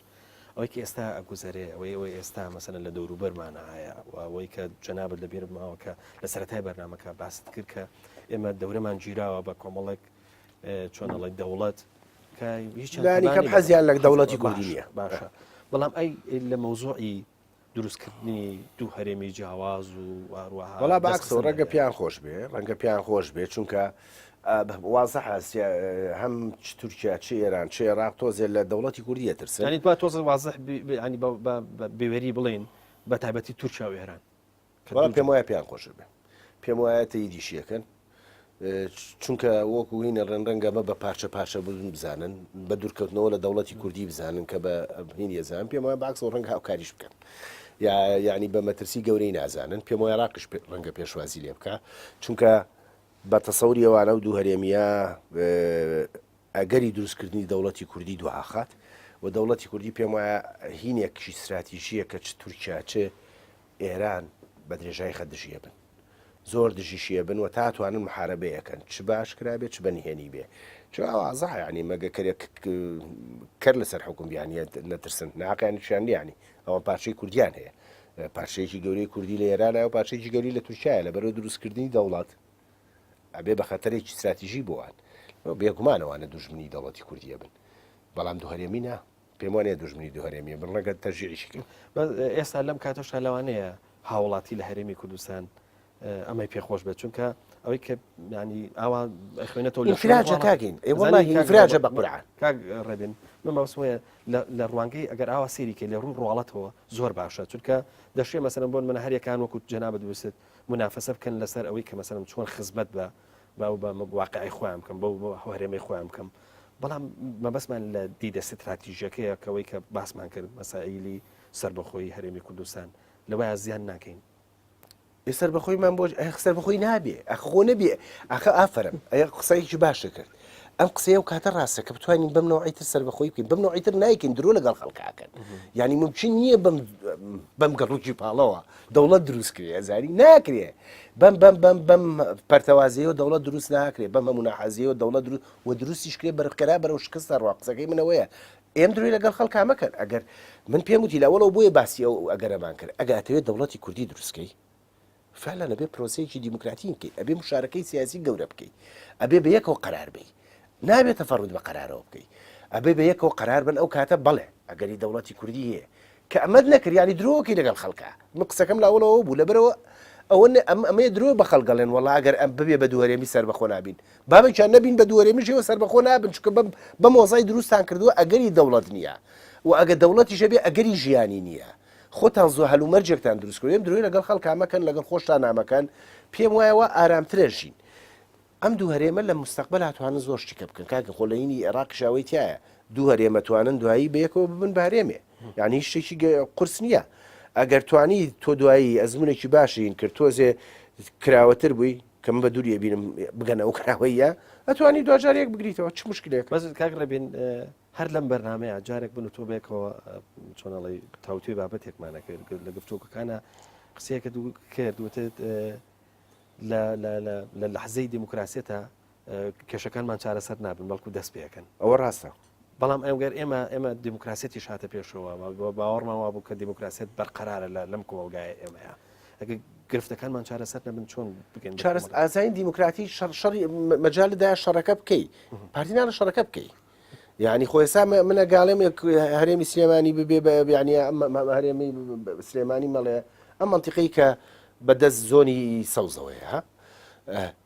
ئەوەی کە ئێستا ئەگوزارێ ئەوەی ئێستا مەسەنە لە دەوروبەرمانە هەیە و ئەوەی کە جەنابەت لە بێرماوە کە لە سەرەتای بەرنامەکە باست کرد کە ئێمە دەورەمان گیراوە بە کۆمەڵێک چۆنەڵی دەوڵەت کە هیچ کەم حەزیان لە دەوڵەتی کوردی نییە باشە بەڵام ئەی لە مەوزوعی دروستکردنی دوو هەرێمی جیاواز و واروەها وڵا باکسەوە ڕەنگە پیان خۆش بێ ڕەنگە پیان خۆش بێ چونکە وازە حاسیە هەم تورکیا چ ئێران چ عێراق تۆزێ لە دەوڵەتی کوردیە ترسن ینی با تۆزە وازح ینی بێوەری بڵێن بە تایبەتی تورکیا و ئێران پێم وایە پیان خۆش بێ پێم وایە تەیدیشیەکەن چونکە وەکو هینە ڕەنگە بە پارچە پارچە بوون بزانن بە دوورکەوتنەوە لە دەوڵەتی کوردی بزانن کە بە هینی زان پێم وایە باکسەوە ڕەنگە هاوکاریش بکەن یعنی بە مەترسی گەورەی نازانن پێم وایە عێراقیش ڕەنگە پێشوازی لێ بکە چونکە بە تەسەوری ئەوانە و دوو هەرێمیە ئەگەری دروستکردنی دەوڵەتی کوردی دوعاخات و دەوڵەتی کوردی پێم وایە هینێکشی استراتیژیە کە چ تورکیا چ ئێران بە درێژای خە دژیە بن زۆر دژیشیە بن و تاتوانن محارەبەیەکەن چ باش کرابێت چ بەنهێنی بێ چ ئازا ینی مەگە کەر لەسەر حکوم بیانە نەترسن ناقیانیشان ینی ئەوە پارچەی کوردیان هەیە پارچەیەکی گەورەی کوردی لە ئێرانە و پارچەیەکی گەوری لە تورکایە لەبەرەوە دروستکردنی دەوڵات ئەبێ بە خەتەرێکی استراتیژی بۆوان بێگومانەوانە دوژمنی دەوڵەتی کوردیە بن بەڵام دوو هەرێمینە پێم وانێ دوژمنی دوو هەرێمیە بڕەگە تەرژیعیشی کرد. ئێستا لەم کاتۆشا لەوانەیە هاوڵاتی لە هەرێمی کوردستان ئەمەی پێخۆش بێت چونکە ئەوەی کە ینی ئاوا خوێنێتەوە ئینفراجە کاگەین ئینفراجە بە قورعان کاک ڕێبین من بەوسمەیە لە ڕوانگەی ئەگەر ئاوا سێریکە لە ڕوو ڕواڵەتەوە زۆر باشە چونکە دەشێ مەسەرم بۆن منە هەریەکان وەکو جەنابەت دووست منافەسە بکەن لەسەر ئەوەی کە مەسەرم چۆن خزمەت بە واقعی خۆیان بکەم بۆ هەرێمەی خۆیان بکەم بەڵام مەبەسمان لە دیدە استراتیژیەکەیە کەوەی کە باسمان کرد مەسائیلی سربەخۆی هەرێمی کوردستان لەوەیە زیان ناکەین سەر بەخۆیمان بۆ سەر بەخۆی نابێ ئەخۆ نەبێ ئەخە ئافرم ئەیە قسەیەکی باشە کرد ئەم قسەیە و کاتە ڕاستە کە بتوانین بەم نوعیتر سەر بەخۆی بکەین بەم نوعیتر نایکەین درۆ لەگەڵ خەڵکاکەن یعنی ممکن نییە بەم گەڕوکی پاڵەوە دەوڵەت دروست کرێ ئەزاری ناکرێ بەم پەرتەوازیەوە دەوڵەت دروست ناکرێ بەم هەموناحازیەوە دەوڵەت دروستیش کرێ بەرخکەرا بەرەو شکستە ڕوا قسەکەی منەوەیە ئێم دروی لەگەڵ خەڵکا مەکەن ئەگەر من پێم وتی لەوەڵەوە بۆیە باسی ئەو ئەگەرەمان کرد ئەگەتەوێت دەوڵەتی کوردی دروستکەی فعلا ئەبێ پرۆسەیەکی دیموکراتی بکەیت ئەبێ مشارەکەی سیاسی گەورە بکەیت ئەبێ بە یەکەوە قەرار بی نابێت تەفەڕوت بە قەرارەوە بکەیت ئەبێ بە یەکەوە قەرار بن ئەو کاتە بەڵێ ئەگەری دەوڵەتی کوردی هەیە کە ئەمەد نەکردیانی درۆکی لەگەڵ خەڵکا من قسەکەم لاوەڵەوە بوو لەبەرەوە ئەوە ئەمەیە درۆ بە خەڵگەڵێن وەڵا ئەگەر ئەم ببێ بە دووەرێمی سەربەخۆ نابین بابێکیان نەبین بە دووەرێمیشەوە سەربەخۆ نابن چونکە بە مۆزای دروستان کردووە ئەگەری دەوڵەت نییە و ئەگەر دەوڵەتیشە بێ ئەگەری ژیانی نییە خۆتان زۆر هەلومەرجێکتان دروست کردێم درۆی لەگەڵ خەڵکامەکەن لەگەڵ خۆشتان نامەکەن پێم وایەوە ئارامترەژین ئەم دوو هەرێمە لە مستەقبل هاتوانن زۆر شتێکە بکەن کاکە خۆلەینی عێراق شاوەی تایە دوو هەرێمە توانن دوایی بەیەکەوە ببن بە هەرێمێ یعنی شتێکی قورس نییە ئەگەر توانی تۆ دوایی ئەزمونێکی باشین کرد تۆزێ کراوەتر بووی کە من بە دووریە بینم بگەنە ئەو کراوەیە ئەتوانی دوجارێک بگریتەوە چ مشکلێک بەس کاک ڕێبین هەر لەم بەرنامەیە جارێک بن و تۆ بێکەوە چۆنەڵی تاوتوی بابەتێکمانە کرد لە گفتوکەکانە قسەیەکە دوو کردوتت لە لەحزەی دیموکراسیەتە کێشەکانمان چارەسەر نابن بەڵکو دەست پێەکەن ئەوە ڕاستە بەڵام ئەوگەر ئێمە دیموکراسێتی شاتە پێشەوە باوەڕمان وا بوو کە دیموکراسیت بەرقەرارە لەم کۆمەلگایە ئێمەیە ئەگە گرفتەکانمان چارەسەر نەبن چۆن بگەن چارەس ئازاین دیموکراتی شەڕی مەجالدا شەڕەکە بکەیت پارتینانە شەڕەکە بکەیت یعنی خۆێسا منە گاڵێم هەرێمی سلێمانی ببێ ینی هەرێمی سلێمانی مەڵێ ئەم منتیقی کە بەدەست زۆنی سەوزەوەیە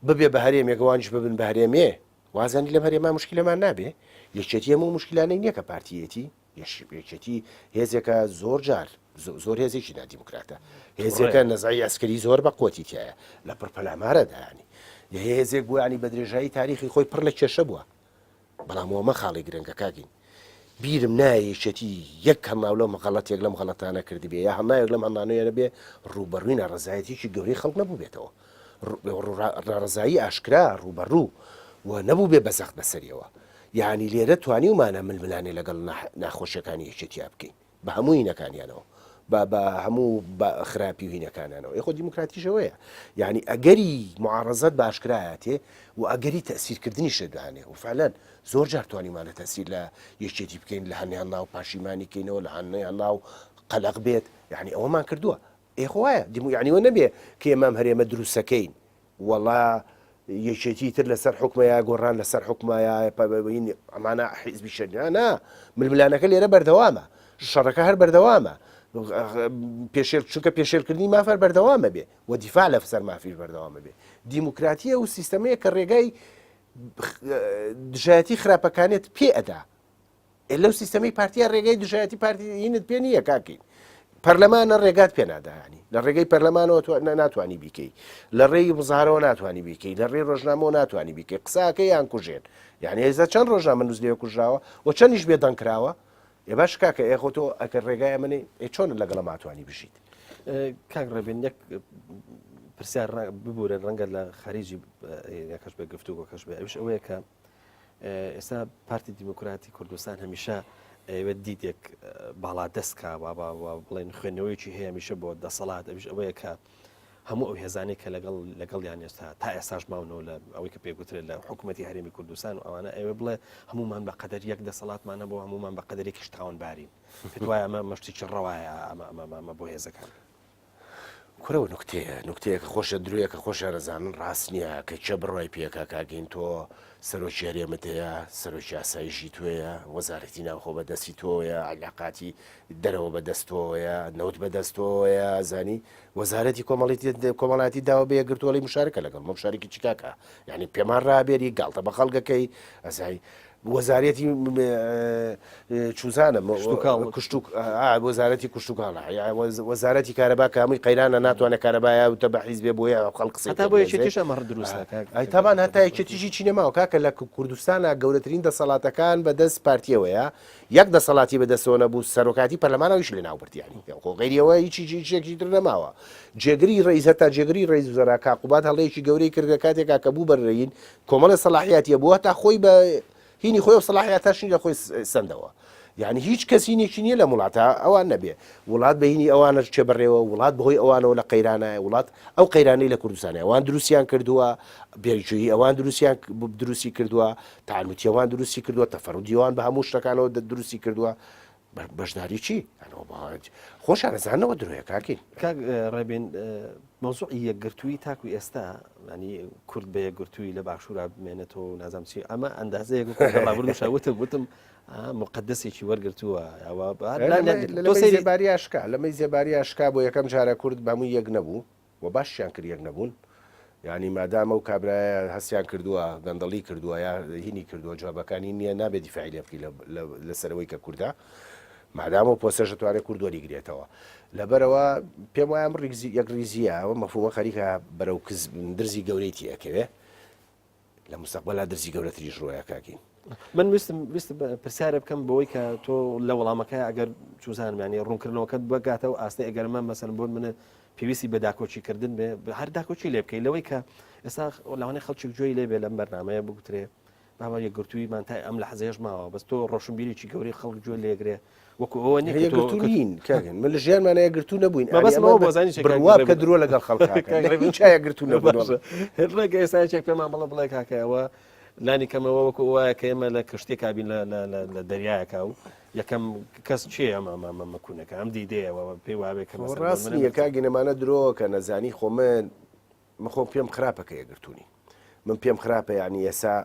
ببێ بە هەرێمێکەوانش ببن بە هەرێمێ وازانی لەم هەرێما مشکلەمان نابێ یەکێتی هەموو مشکلانەی نییە کە پارتیەتی یەکێتی هێزێکە زۆر جار زۆر هێزێکی نادیموکراتە هێزێکە نەزای ئەسکەری زۆر بە قوتی تایە لە پڕپەلامارەدانی هێزێک بوو ینی بە درێژایی تاریخی خۆی پڕ لە کێشە بووە بەڵام ئەومە خاڵی گرنگە کاگین بیرم نایەشێتی یەک هەماو لەو مەغەڵەتێک لەم غەڵەتانە کردی بێ یا هەمایەک لەم هەمانەیە بێ ڕوبەڕووی ڕزایەتێکی گەورەی خەڵک نەبوو بێتەوە ڕزایی ئاشکرا ڕوبەڕوو و نەبوو بێ بەزەخت بەسەریەوە یعنی لێرە توانی ومانە ململانێ لەگەڵ ناخۆشیەکانی یەکێتیا بکەین بە هەموو هینەکانیانەوە بە هەموو خراپی و هینەکانانەوە یخۆ دیموکراتیشەوەیە یعنی ئەگەری معارەزەت باشکرایەتێ و ئەگەری تەسیرکردنی شەدوانێ و فعلەن زۆر جار توانیمانە تەسیر لە یەکێتی بکەین لە هەنیان ناو پاشیمانی کەینەوە لە هەنیان ناو قەلق بێت یعنی ئەوەمان کردووە ئێخوایە یعنیوە نەبێ کە ئێمەم هەرێمە دروستەکەین وەڵا یەکێتی تر لەسەر حکومەیە گۆڕان لەسەر حکومایە ئەمانە حیزبی شەریانە ململانەکە لێرە بەردەوامە شەڕەکە هەر بەردەوامە چونکە پێشێلکردنی مافەر بەردەوامە بێ و دیفاع لە سەر مافیش بەردەوامە بێ دیموکراتیە و سیستەمەیە کە ڕێگای دژایەتی خراپەکانێت پێ ئەدا لەو سیستەمەی پارتیا ڕێگای دژایەتی پارتیینت پێ نییە کاکەین پەرلەمانە ڕێگات پێ ناداانی لە ڕێگەی پەرلەمانەوە ناتوانانی بیکەی لە ڕێی مزارەوە ناتوانانی بیکەی لە ڕێی ڕۆژنامەوە ناتوانانی بیکەی قساکە یان کوژێن یعنی هێزە چەند ڕۆژنامە نووس لێ کوژراوە و چەندیش بێ دەنکراوە ێ باش کاکە ئێخۆ تۆ ئەکە ڕێگای منێ چۆن لەگەڵە ماتوانی بژیت کاک ڕێبێن یەک پرسیار ببورە ڕەنگە لە خەریجی یەکەش بێ گفتوگۆکەش بێ ئەوش ئەوەیە کە ئێستا پارتی دیموکراتی کوردستان هەمیشە ئەوێت دیتێک باڵا دەستکە بڵێن خوێندنەوەیکی هەیە هەمیشە بۆ دەسەڵات ئەوش ئەوەیە کە هەموو ئەو هێزانەی کە لەگەڵیان ئێستا تا ئێستاش ماونەوە لە ئەوەی کە پێگوترێت لە حکوومەتی هەرێمی کوردستان و ئەوانە ئەوێ بڵێ هەمومان بە قەدەر یەک دەسەڵاتمانە بۆ هەمومان بە قەدەرێکیش تاوانبارین پێت وایە ئەمە مەشتێکی ڕەوایە ئەمە بۆ هێزەکان کورەوە نکتەیە کە خۆشە درویە کە خۆشە ڕزانن ڕاست نییە کە چە بڕای پێکە کاگەین تۆ سەرۆکی هەرێمەتەیە سەرۆکی ئاسایشی توێیە وەزارەتی ناوخۆ بەدەستی تۆیە علاقاتی دەرەوە بەدەستۆیە نەوت بەدەستۆیە زانی وەزارەتی کۆمەڵاتی داوە بە یەکگرتووەڵی مشارکە لەگەڵ مە مشارێکی چیکاکە یعنی پێمان ڕابێری گاڵتە بە خەڵگەکەی ئەزای وەزارەتی چوزانە وەزارەتی کوشتتوکاڵە وەزارەتی کارەبا کامی قەیرانە ناتوانێت کارەبایە وتە بە حیز بێ بۆیە خەڵق تا بۆ یەکێتیش ئەمە دروستە تامان هەتا یەکێتیژی چینەماوە کاکە لە کوردستانە گەورەترین دەسەڵاتەکان بەدەست پارتیەوەیە یەک دەسەڵاتی بەدەستەوە نەبوو سەرۆکاتی پەرلەمانەوەیش لە ناوبردیانی غیریەوە هیچی تر نەماوە جێگری ڕێیز هەتا جێگری ڕێز وزەرا کاقوبات هەڵەیەکی گەورەی کردە کاتێکا کە بوو بەرڕێین کۆمەڵە سەلاحیاتیە بووە تا خۆی بە هینی خۆی و سەلاحیاتاشنی لە خۆی سندەوە یعنی هیچ کەسینێکی نییە لە وڵاتە ئەوان نەبێ وڵات بەهینی ئەوانە چێ بڕێەوە وڵات بەهۆی ئەوانەوە لە قەیرانە وڵات ئەو قەیرانەی لە کوردستانە ئەوان دروستیان کردووە بێجویی ئەوان دروستی کردووە تاالموتیەوان دروستی کردووە تەفەڕودیوان بە هەموو شتەکانەوە دروستی کردووە بەشداری چی خۆشانەزانەوە درۆیە کاکەین ڕێبێن مەوزوعی یەکگرتووی تاکو ئێستا ینی کورد بە یەکگرتووی لە باشوورا بمێنێتەوە نازام چی ئەمە ئەندازەیەکڕابردشوتم وتم مقدسێکی وەرگرتووە زێباری ئاشکا لەمەی زێباری ئاشکا بۆ یەکەم جارە کورد بەمووی یەک نەبوو و باشیان کرد یەک نەبوون ینی مادامە و کابرایە هەستیان کردووە گەندەڵی کردووە یا هینی کردووە جوابەکانی نییە نابێت دیفاعی لێ بکەی لەسەرەوەی کە کووردا مادامە پۆسەژە توانێت کوردوە دیگرێتەوە لەبەرەوە پێم وایە یەک ریزیە ئەوە مەفهومە خەریکە بەرەو درزی گەورەیەتی ئەکەوێ لە مستەقبەلا درزی گەورەتریش ڕۆیە کاکەین من ویست پرسیارە بکەم بەوەی کە تۆ لە وەڵامەکە ئەگەر چوزانمانی ڕوونکردنەوەکەت بگاتەوە ئاستی ئەگەرمە مەسەن بۆ منە پێویستی بە داکۆچیکردن بێ هەر داکۆچی لێ بکەی لەوەی کە ئێستا لەوانەیە خەڵکی گوێی لێ بێ لەم بەرنامەیە بگوترێ باوە یەکگرتووی مانتای ئەم لە حەزەیەش ماوە بەس تۆ ڕۆشنبیرێکی گەوری خەڵک گوێ لێگرێ وەکو ئەوە نیگرتوین کاگەن من لە ژیانمانە یەکگرتو نەبووین بڕوا بکە درۆ لەگەڵ خەڵک یەکگرتو نەبوون ڕێگە ئێستاچێک پێمان بڵە بڵێ کاکەوە لانی کەمەوە وەکو وایە کە ئێمە لە کشتێک کابین لە دەریایەکە و یەکەم کەس چێ ئەمەمەکوونەکە ئەم دیدەیەوە پێی وابێ کە ڕاست نیە کاگەنەمانە درۆ کە نەزانی خۆ من خۆم پێم خراپەکە یەکگرتوونی من پێم خراپە یعنی ئێسا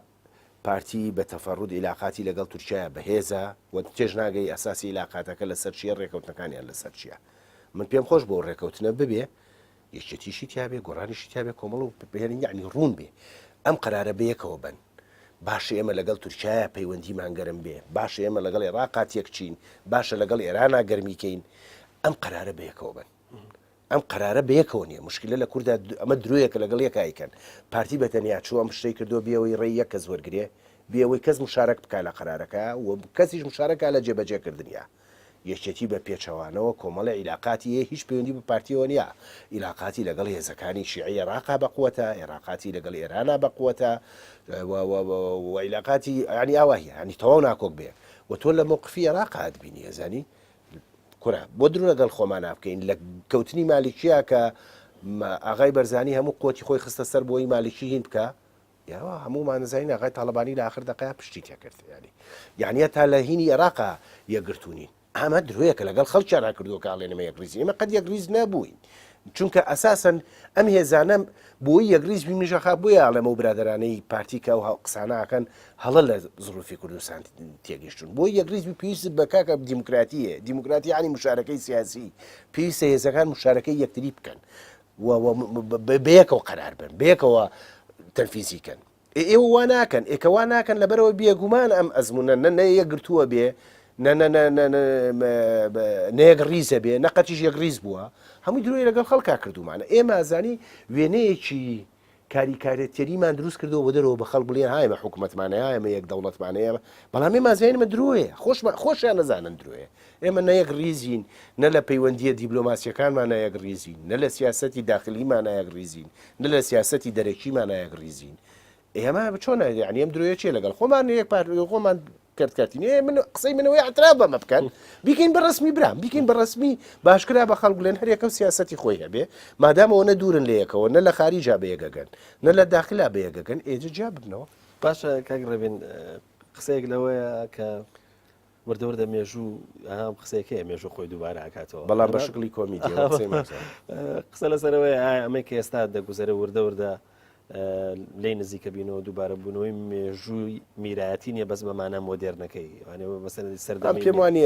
پارتی بە تەفەڕود عیلاقاتی لەگەڵ تورکیایە بەهێزە و تێژ ناگەی ئەساسی عیلاقاتەکە لەسەر چیە ڕێکەوتنەکانیان لەسەر چیە من پێم خۆش بۆ ڕێکەوتنە ببێ یەکێتیشی تیاابێ گۆڕانیشی تیاابێ کۆمەڵ و بهێنین یعنی ڕوون بێ ئەم قرارە بەیەکەوە بن باشە ئێمە لەگەڵ تورکیایە پەیوەندیمان گەرم بێ باشە ئێمە لەگەڵ عێراقات یەکچین باشە لەگەڵ ئێرانە گەرمیکەین ئەم قرارە بەیەکەوە بن ئەم قرارە بەیەکەوە نیە مشکلە لە کووردا ئەمە درۆیەکە لەگەڵ یەکایکەن پارتی بەتەنیا چوە ئەم شتەی کردو بێەوەی ڕێی یەک کەس وەرگێ بێەوەی کەس مشارەک بکە لە قرارەکە و کەسیش مشارەکە لە جێبەجێکردنیا یەکێتی بە پێچەوانەوە کۆمەڵە عیلاقاتی هیچ پەیوەندی بە پارتیەوە نیە عیلاقاتی لەگەڵ هێزەکانی شیعی عێراقا بەقووەتە عێراقاتی لەگەڵ ئێرانە بەقووەتە عیلاقاتی ینی ئاواهی ینی تەواو ناکۆک بێ و تۆ لە مووقفی عێراقا ئەدبینی ئەزانی کورە بۆ درۆ لەگەڵ خۆمان بکەین لە کەوتنی مالیکیە کە ئاغای بەرزانی هەموو قوتی خۆی خستە سەر بۆی مالیکی هین بکە یاوە هەمومان نزانین ئاغای تاڵبانی لە آخر دقەیە پشتی تێکرد یعنی تا لە هینی عێراقا یەکگرتوونین ئەمە درۆیەکە لەگەڵ خەڵکیان ناکردووە کاڵێنەمە یەکریزی ئێمە قەت یەکریز نەبووین چونکە ئەساسەن ئەم هێزانە بۆی یەکریز بینیژەخا بۆیە ئەڵەمە و برادرانەی پارتیکە و قسانەکەن هەڵە لە زروفی کوردستان تێگەشتون بۆی یەکریز پێویست بە کاکە دیموکراتیە دیموکراتی عنی مشارەکەی سیاسی پێویستە هێزەکان مشارەکەی یەکتری بکەن بەیەکەوە قەرار بن بەیەکەوە تەنفیزیکەن ئێوە وا ناکەن ئێکەوا ناکەن لەبەرەوە بێگومان ئەم ئەزمونە نە یەکگرتووە بێ نەیەک ڕیزە بێ نەقەتیش یەک ڕیز بووە هەمووی درۆی لەگەڵ خەڵکا کردومانە ئێمە ئازانی وێنەیەکی کاریکارێتەریمان دروست کردەوە بۆ دەرەوە بە خەڵ بڵێن هایمە حکوومەتمانەیە ئێمە یەک دەوڵەتمانەیە بەڵام ئێمە زانینمە درۆیە خۆشیان نەزانن درۆیە ئێمە نە یەک ڕیزین نە لە پەیوەندیە دیبلۆماسیەکانمان یەک ڕیزین نە لە سیاسەتی داخلیمان یەک ڕیزین نە لە سیاسەتی دەرەکیمان یەک ڕیزین ئێمە چۆن یعنی ئەم درۆیە چێ لەگەڵ خۆمان یەک خۆمان کردکاتینێ من قسەی منەوەی ئەترا بەمە بکەن بیکەین بە ڕسمی برام بیکەین بە ڕسمی باشکرا بە خەڵک بڵێن هەر یەکەم سیاسەتی خۆی هەبێ مادامەوە نە دوورن لە یەکەوە نە لە خاریجا بەیەگەگەن نە لە داخلا بەیەگەگەن ئێجە جا ببنەوە باشە کاک ڕێبێن قسەیەک لەوەیە کە وردەوردە مێژوو ئەم قسەیەکەیە مێژوو خۆی دووبارە ئاکاتەوە بەڵام بە شکلی کۆمیدیەوە قسە لەسەرەوەی ئەمە کە ئێستا دەگوزەرە وردەوردە لی نزیکە بینەوە دووبارە بوونەوەی مێژووی میرایەتی نیە بەس بەمانە مۆدێرنەکەی سەردەمی پێم وانە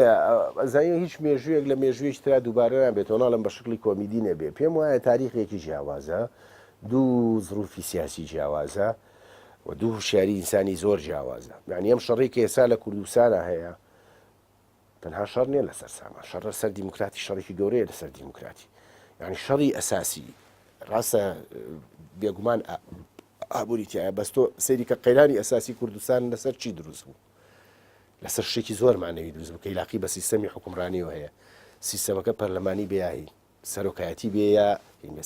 ئەزانانی هیچ مێژوویەک لە مێژوویەکی ترا دووبارە نابێتەوە ناڵم بە شکلی کۆمیدی نەبێ پێم وایە تاریخێکی جیاوازە دوو زروفی سیاسی جیاوازە و دوو شاری ئینسانی زۆر جیاوازە یعنی ئەم شەڕی کە ئێستا لە کوردستانە هەیە تەنها شەڕ نییە لەسەر سامان شەڕە سەر دیموکراتی شەڕێکی گەورەیە لەسەر دیموکراتی یعنی شەڕی ئەساسی ڕاستە بێگومان ئابووریتیایە بەستۆ سەیری کە قەیرانی ئەساسی کوردستان لەسەر چی دروست بوو لەسەر شتێکی زۆر مانەوی دروست بوو کە علاقی بە سیستەمی حکومڕانیەوە هەیە سیستەمەکە پەرلەمانی بێیاهی سەرۆکایەتی بێیە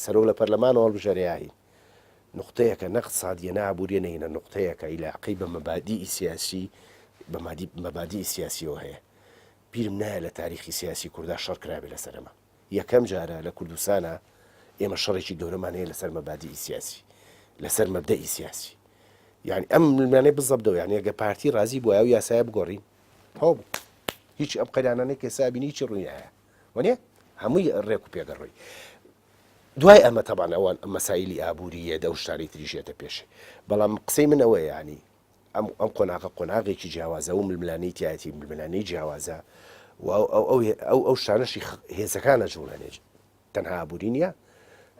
سەرۆک لە پەرلەمانەوە هەڵبژێریاهی نقطەیەکە نەقسادیە نابووریە نینە نقطەیەکە علاقەی بە مەبادی سیاسی بە مەبادی سیاسیەوە هەیە بیرم نایە لە تاریخی سیاسی کووردا شەڕ کرابێ لەسەرمە یەکەم جارە لە کوردستانە ئێمە شەڕێکی گەورەمان هەیە لەسەر مەبادی سیاسی لەسەر مەبدەئی سیاسی یعنی ئەم ملمانەی بزەبدەوە یعنی ئەگە پارتی ڕازی بووە و یاسایە بگۆڕین هەوو هیچ ئەم قەیرانانەی کە سابینی هیچی ڕووی نایە وانێ هەمووی ڕێک و پێگەڕۆی دوای ئەمە تەبان ئەوان مەسایلی ئابووریە دە شتانی تریژێتە پێشێ بەڵام قسەی من ئەوەیە ینی ئەم قۆناغە قۆناغێکی جیاوازە و ململانەی تایەتی ململانەی جیاوازە ئەو شانەشی هێزەکانە جوڵێنێ تەنها ئابووری نییە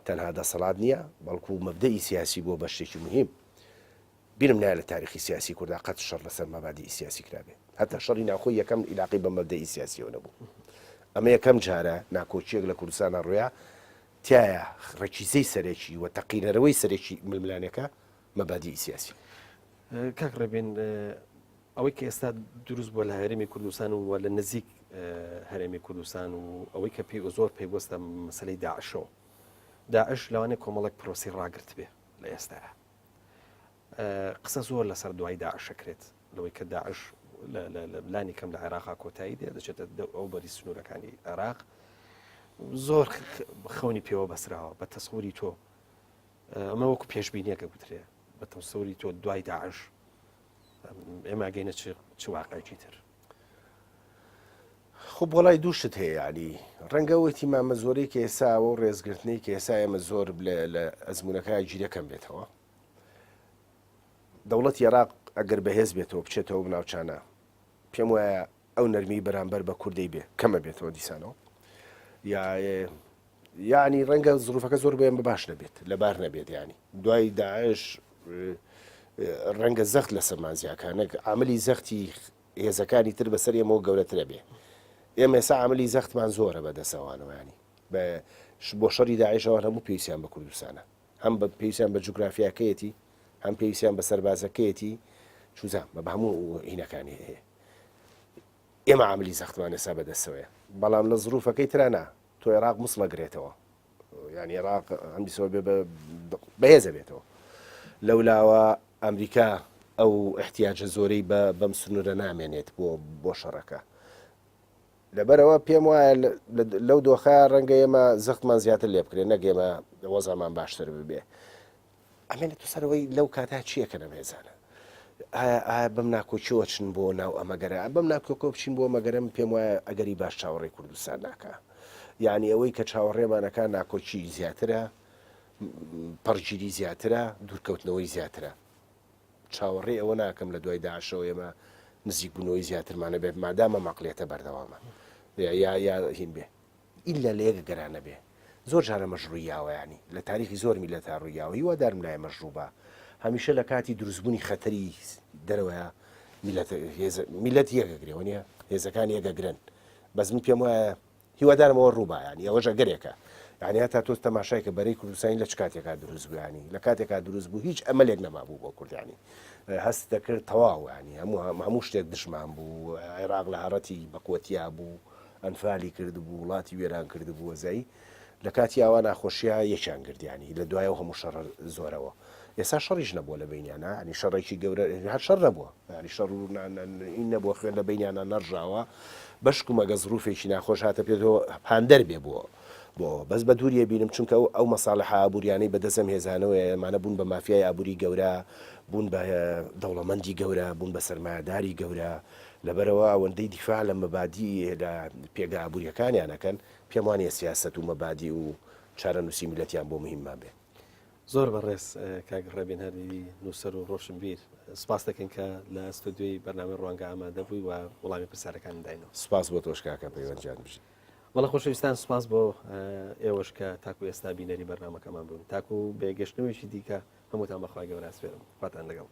تەنها دەسەڵات نییە بەڵکو مەبدەئی سیاسی بۆ بە شتێکی مهم بیرم نایە لە تاریخی سیاسی کووردا قەت شەڕ لەسەر مەبادی سیاسی کرابێ هەتا شەڕی ناخۆی یەکەم علاقی بە مەبدەئی سیاسیەوە نەبوو ئەمە یەکەم جارە ناکۆچیەک لە کوردستانە ڕوویە تایە ڕێکیزەی سەرێکی و تەقینەرەوەی سەرێکی ململانەکە مەبادی سیاسی کاک ڕێبێن ئەوەی کە ئێستا دروست بووە لە هەرێمی کوردستان و لە نزیک هەرێمی کوردستان و ئەوەی کە پێی زۆر پێیوەستە مەسەلەی داعشەوە داعش لەوانەیە کۆمەڵێک پرۆسی ڕاگرت بێ لە ئێستاە قسە زۆر لەسەر دوای داعشەکرێت لەوەی کە داعش لە بلانی کەم لە عێراقا کۆتایی دێ دەچێتە ئەو بەری سنوورەکانی عێراق زۆر خەونی پێوە بەسراوە بە تەسەوری تۆ ئەمە وەکو پێشبینیەکە گوترێ بە تەسەوری تۆ دوای داعش ئێمە گەینە چ واقعێکی تر خب وڵای دووشت هەیە ینی ڕەنگەوەتی مامە زۆرەی کە ئێساوە و ڕێزگرتنی کە ئێسا ئێمە زۆر لە ئەزمونونەکە گیرەکەم بێتەوە دەوڵەت عێراق ئەگەر بەهێز بێتەوە بچێتەوە بناوچانە پێم وایە ئەو نەرمی بەرامبەر بە کوردەی بێ کەمە بێتەوە دیسانەوە یعنی ڕەنگە زروفەکە زۆر بێن بە باش نەبێت لەبار نەبێت ینی دوای داعش ڕەنگە زەخت لە سەرمانزیاکانە عاملی زەختی هێزەکانی تر بەسەر ئێمەوە گەورەترە بێ ئێمە ئێستا عاملی زەختمان زۆرە بەدەسەوانەوە ینی بۆ شەڕی داعشەوە هەموو پێویستیان بە کوردستانە هەم بە پێویستیان بە جوگرافیاکەیەتی هەم پێویستیان بە سەربازەکەیەتی چوزان بە هەموو هینەکانی هەیە ئێمە عاملی زەختمان ئێستا بەدەستەوەیە بەڵام لە زروفەکەی ترانە تۆ عێراق مسڵەگرێتەوە ینی عێراق هەندیسەوە بێ بەهێزە بێتەوە لەولاوە ئەمریکا ئەو احتیاجە زۆرەی بەم سنوورە نامێنێت بۆ شەڕەکە لەبەرەوە پێم وایە لەو دۆخە ڕەنگە ئێمە زەختمان زیاتر لێ بکرێن نەگەێمە وەزامان باشتر ببێ ئەمێنێت تو سەرەوەی لەو کاتا چیەکە نەمێزانە ئایا بەم ناکۆچیەوە چن بۆ ناو ئەمەگەرە بەم ناکۆکۆ بچین بۆ مەگەرم پێم وایە ئەگەری باش چاوەڕێی کوردستان ناکە یعنی ئەوەی کە چاوەڕێمانەکە ناکۆچی زیاترە پەرگیری زیاترە دوورکەوتنەوەی زیاترە چاوەڕێ ئەوە ناکەم لە دوای داعشەوە ئێمە نزیک بوونەوەی زیاترمانە بێت مادامە مەقلێتە بەردەوامە یا هین بێ ئیلا لە یەکە گەرانە بێ زۆر جارە مەژڕوویاوە ینی لە تاریخی زۆر میلەتە ڕوویاوە هیوادارم لایە مەژڕووبە هەمیشە لە کاتی دروستبوونی خەتەری دەرەوەیە میلەت یەکەگرێەوە نیە هێزەکان یەکەگرن بەس من پێم وایە هیوادارمەوە ڕووبە ینی ئەوەژە گەرێکە یعنی هەتا تۆ تەماشای کە بەرەی کوردستانی لە چ کاتێکا دروست بوو ینی لە کاتێکا دروست بوو هیچ ئەمەلێک نەمابوو بۆ کوردانی هەست دەکرد تەواو ینی هەموو شتێک دشمان بوو عێراق لە هەڕەتی بەقوتیا بوو ئەنفالی کرد بوو وڵاتی وێران کرد بوو وەزایی لە کاتی ئاوا ناخۆشیە یەکیان گردیانی لە دوایەوە هەموو شەڕ زۆرەوە ئێستا شەڕیش نەبووە لە بینیانە ینی شەڕێکی گەورە هەر شەڕ نەبووە ینی شەڕ این نەبووە خوێن لە بینیانە نەڕژاوە بەشک و مەگە زروفێکی ناخۆش هاتە پێێتەوە هاندەر بێ بووە بەس بە دووریە بینم چونکە ئەو مەساڵح ئابوووریانەی بەدەزەم هێزانەوە ئەمانە بوون بە مافیای ئابووری گەورە، بوون بە دەوڵەمەندی گەورە، بوون بە سەرمایهداری گەورە، لەبەرەوە ئەوەندەی دیفاع لە مەبادی لە پێگە ئابوووریەکانیانەکەن پێم وانە سیاست و مەبادی و چارەنووسی میلەتیان بۆ مهممان بێ. زۆر بەڕێز کاگڕێبین هەری نووسەر و ڕۆشنبیر سپاس دەکەن کە لە ستودیۆی بەرنامەی ڕوانگە ئامادە بووی و وەڵامی پرسیارەکان داینەوە. سپاس بۆ تۆش کاکە پەیوەندیان بژین. وەڵا خۆشەویستان سپاس بۆ ئێوەش کە تاکو ئێستا بینەری بەرنامەکەمان بوون، تاکو بێگەشتنەوەیکی دیکە هەمووتان بەخوای گەورە ئاسپێرم، خواتان لەگەڵ.